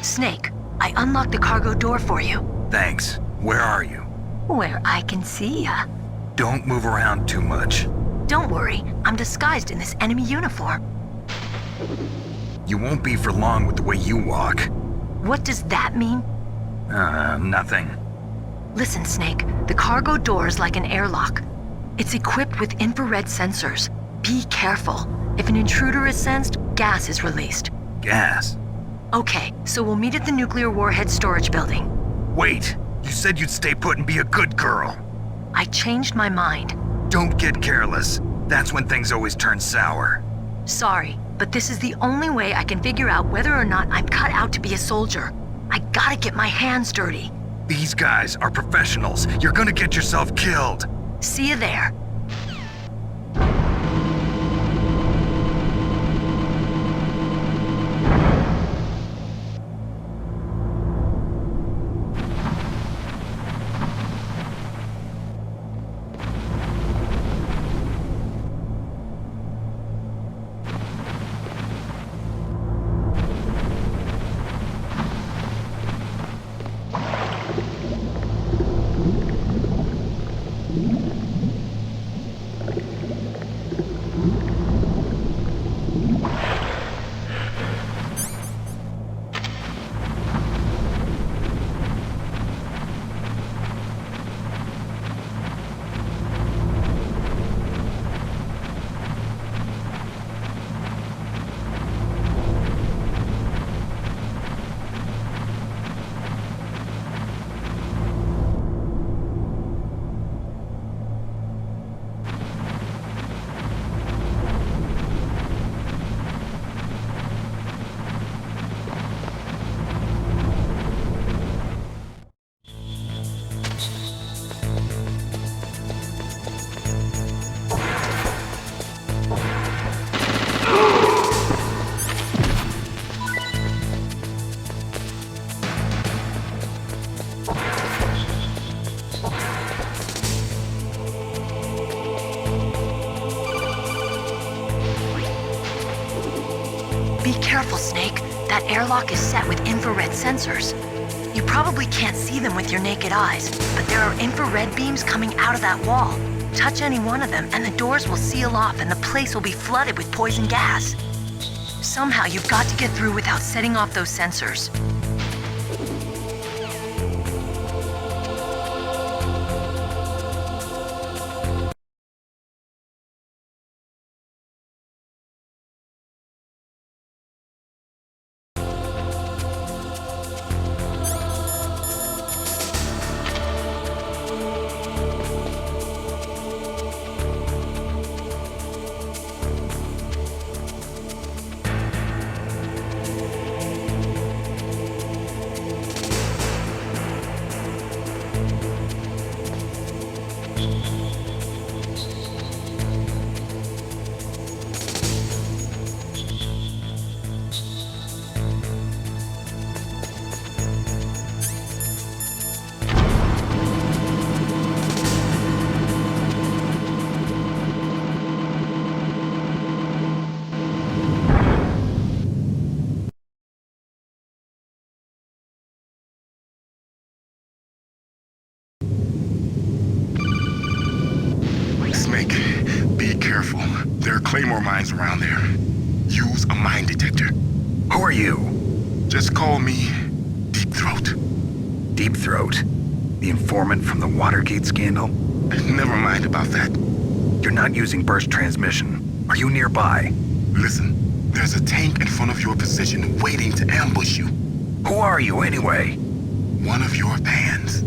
Snake, I unlocked the cargo door for you. Thanks. Where are you? Where I can see ya. Don't move around too much. Don't worry, I'm disguised in this enemy uniform. You won't be for long with the way you walk. What does that mean? Nothing. Listen, Snake, the cargo door is like an airlock. It's equipped with infrared sensors. Be careful. If an intruder is sensed, gas is released. Gas? Okay, so we'll meet at the nuclear warhead storage building. Wait! You said you'd stay put and be a good girl. I changed my mind. Don't get careless. That's when things always turn sour. Sorry, but this is the only way I can figure out whether or not I'm cut out to be a soldier. I gotta get my hands dirty. These guys are professionals. You're gonna get yourself killed. See you there. Be careful, Snake. That airlock is set with infrared sensors. You probably can't see them with your naked eyes, but there are infrared beams coming out of that wall. Touch any one of them and the doors will seal off and the place will be flooded with poison gas. Somehow you've got to get through without setting off those sensors. Snake, be careful. There are claymore mines around there. Use a mine detector. Who are you? Just call me Deep Throat. Deep Throat? The informant from the Watergate scandal? Never mind about that. You're not using burst transmission. Are you nearby? Listen, there's a tank in front of your position waiting to ambush you. Who are you anyway? One of your fans.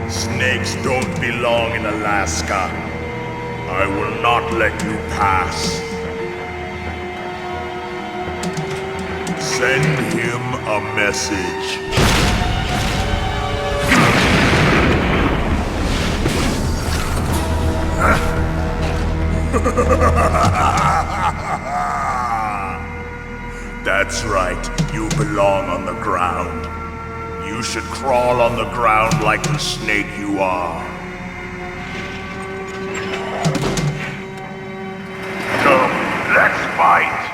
Snakes don't belong in Alaska. I will not let you pass. Send him a message. That's right, you belong on the ground. You should crawl on the ground like the snake you are. Come, let's fight!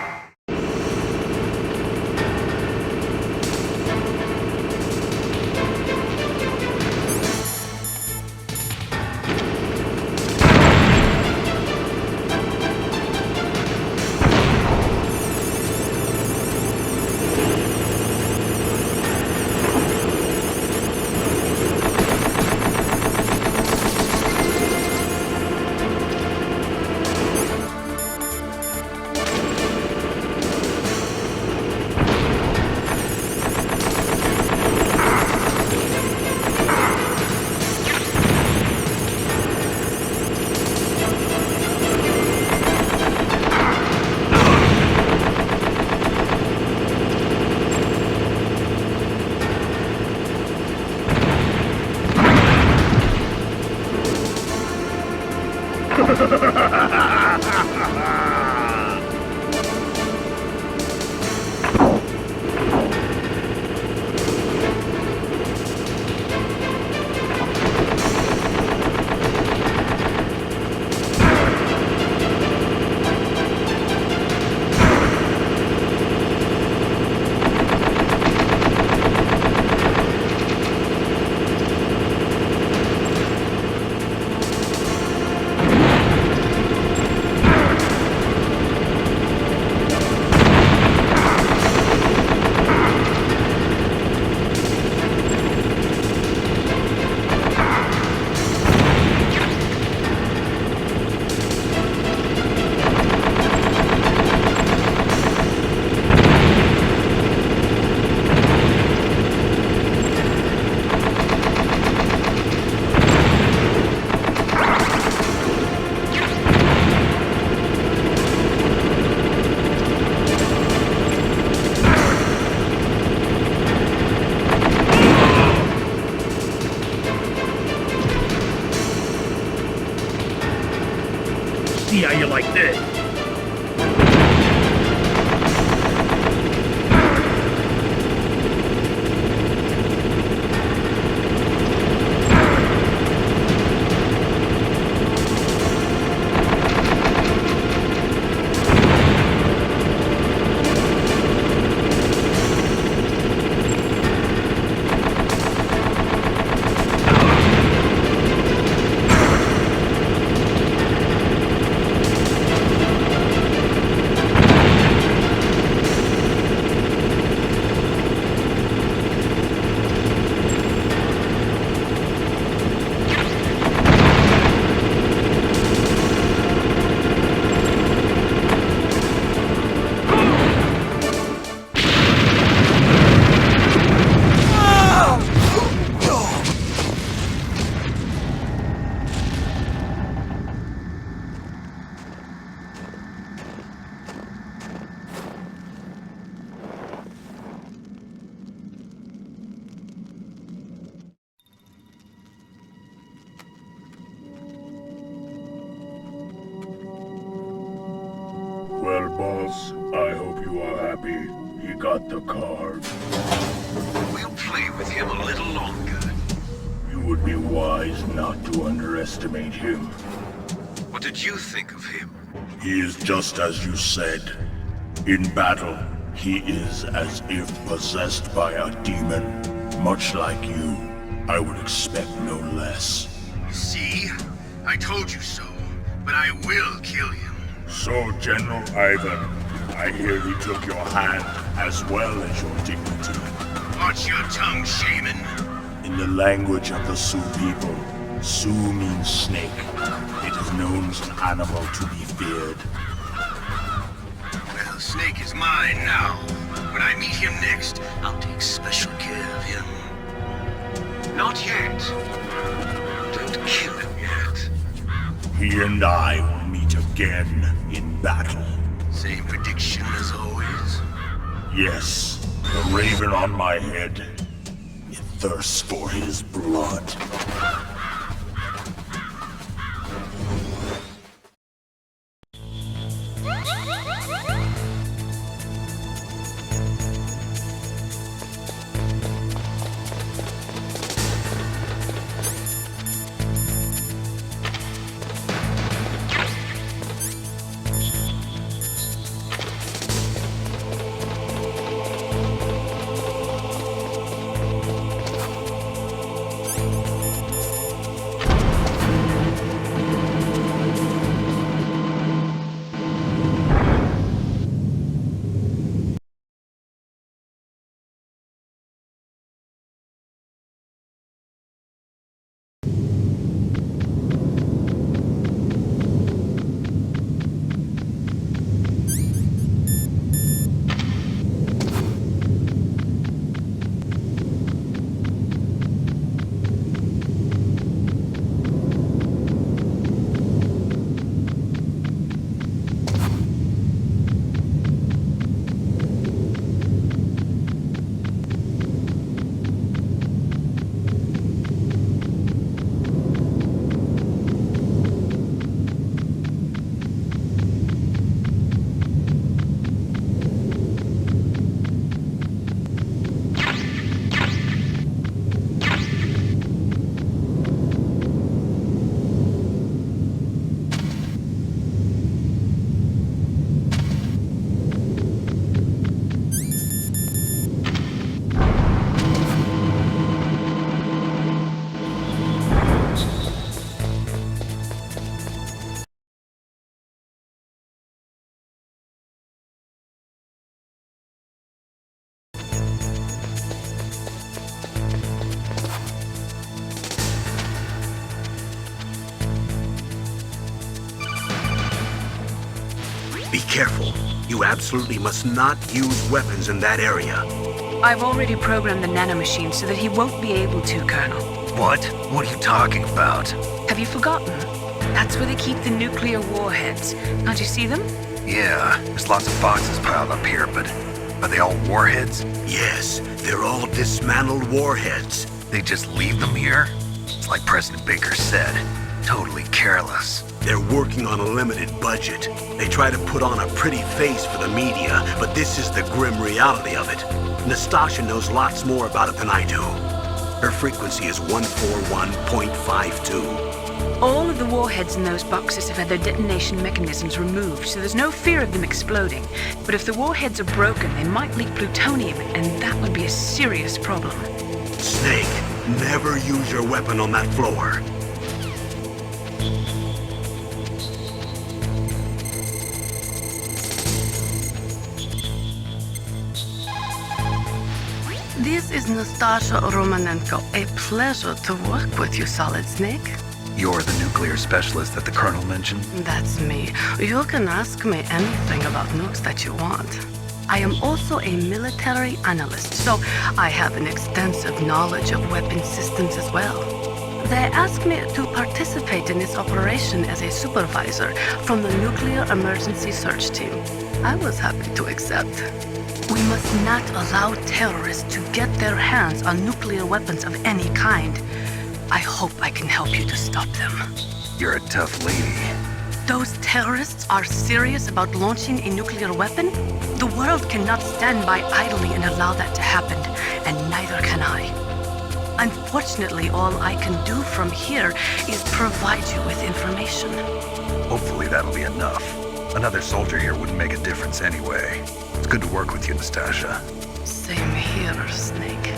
see how you like this. Well, boss, I hope you are happy. He got the card. We'll play with him a little longer. You would be wise not to underestimate him. What did you think of him? He is just as you said. In battle, he is as if possessed by a demon. Much like you, I would expect no less. See? I told you so. But I will kill him. So, General Ivan, I hear he took your hand as well as your dignity. Watch your tongue, shaman. In the language of the Sioux people, Sioux means snake. It is known as an animal to be feared. Well, Snake is mine now. When I meet him next, I'll take special care of him. Not yet. Don't kill him yet. He and I will meet again in battle. Same prediction as always. Yes, the raven on my head. It thirsts for his blood. Be careful. You absolutely must not use weapons in that area. I've already programmed the nanomachine so that he won't be able to, Colonel. What? What are you talking about? Have you forgotten? That's where they keep the nuclear warheads. Can't you see them? Yeah, there's lots of boxes piled up here, but are they all warheads? Yes, they're all dismantled warheads. They just leave them here? It's like President Baker said, totally careless. They're working on a limited budget. They try to put on a pretty face for the media, but this is the grim reality of it. Nastasha knows lots more about it than I do. Her frequency is 141.52. All of the warheads in those boxes have had their detonation mechanisms removed, so there's no fear of them exploding. But if the warheads are broken, they might leak plutonium, and that would be a serious problem. Snake, never use your weapon on that floor. This is Nastasha Romanenko. A pleasure to work with you, Solid Snake. You're the nuclear specialist that the Colonel mentioned? That's me. You can ask me anything about nukes that you want. I am also a military analyst, so I have an extensive knowledge of weapon systems as well. They asked me to participate in this operation as a supervisor from the Nuclear Emergency Search Team. I was happy to accept. We must not allow terrorists to get their hands on nuclear weapons of any kind. I hope I can help you to stop them. You're a tough lady. Those terrorists are serious about launching a nuclear weapon? The world cannot stand by idly and allow that to happen, and neither can I. Unfortunately, all I can do from here is provide you with information. Hopefully that'll be enough. Another soldier here wouldn't make a difference anyway. It's good to work with you, Nastasha. Same here, Snake.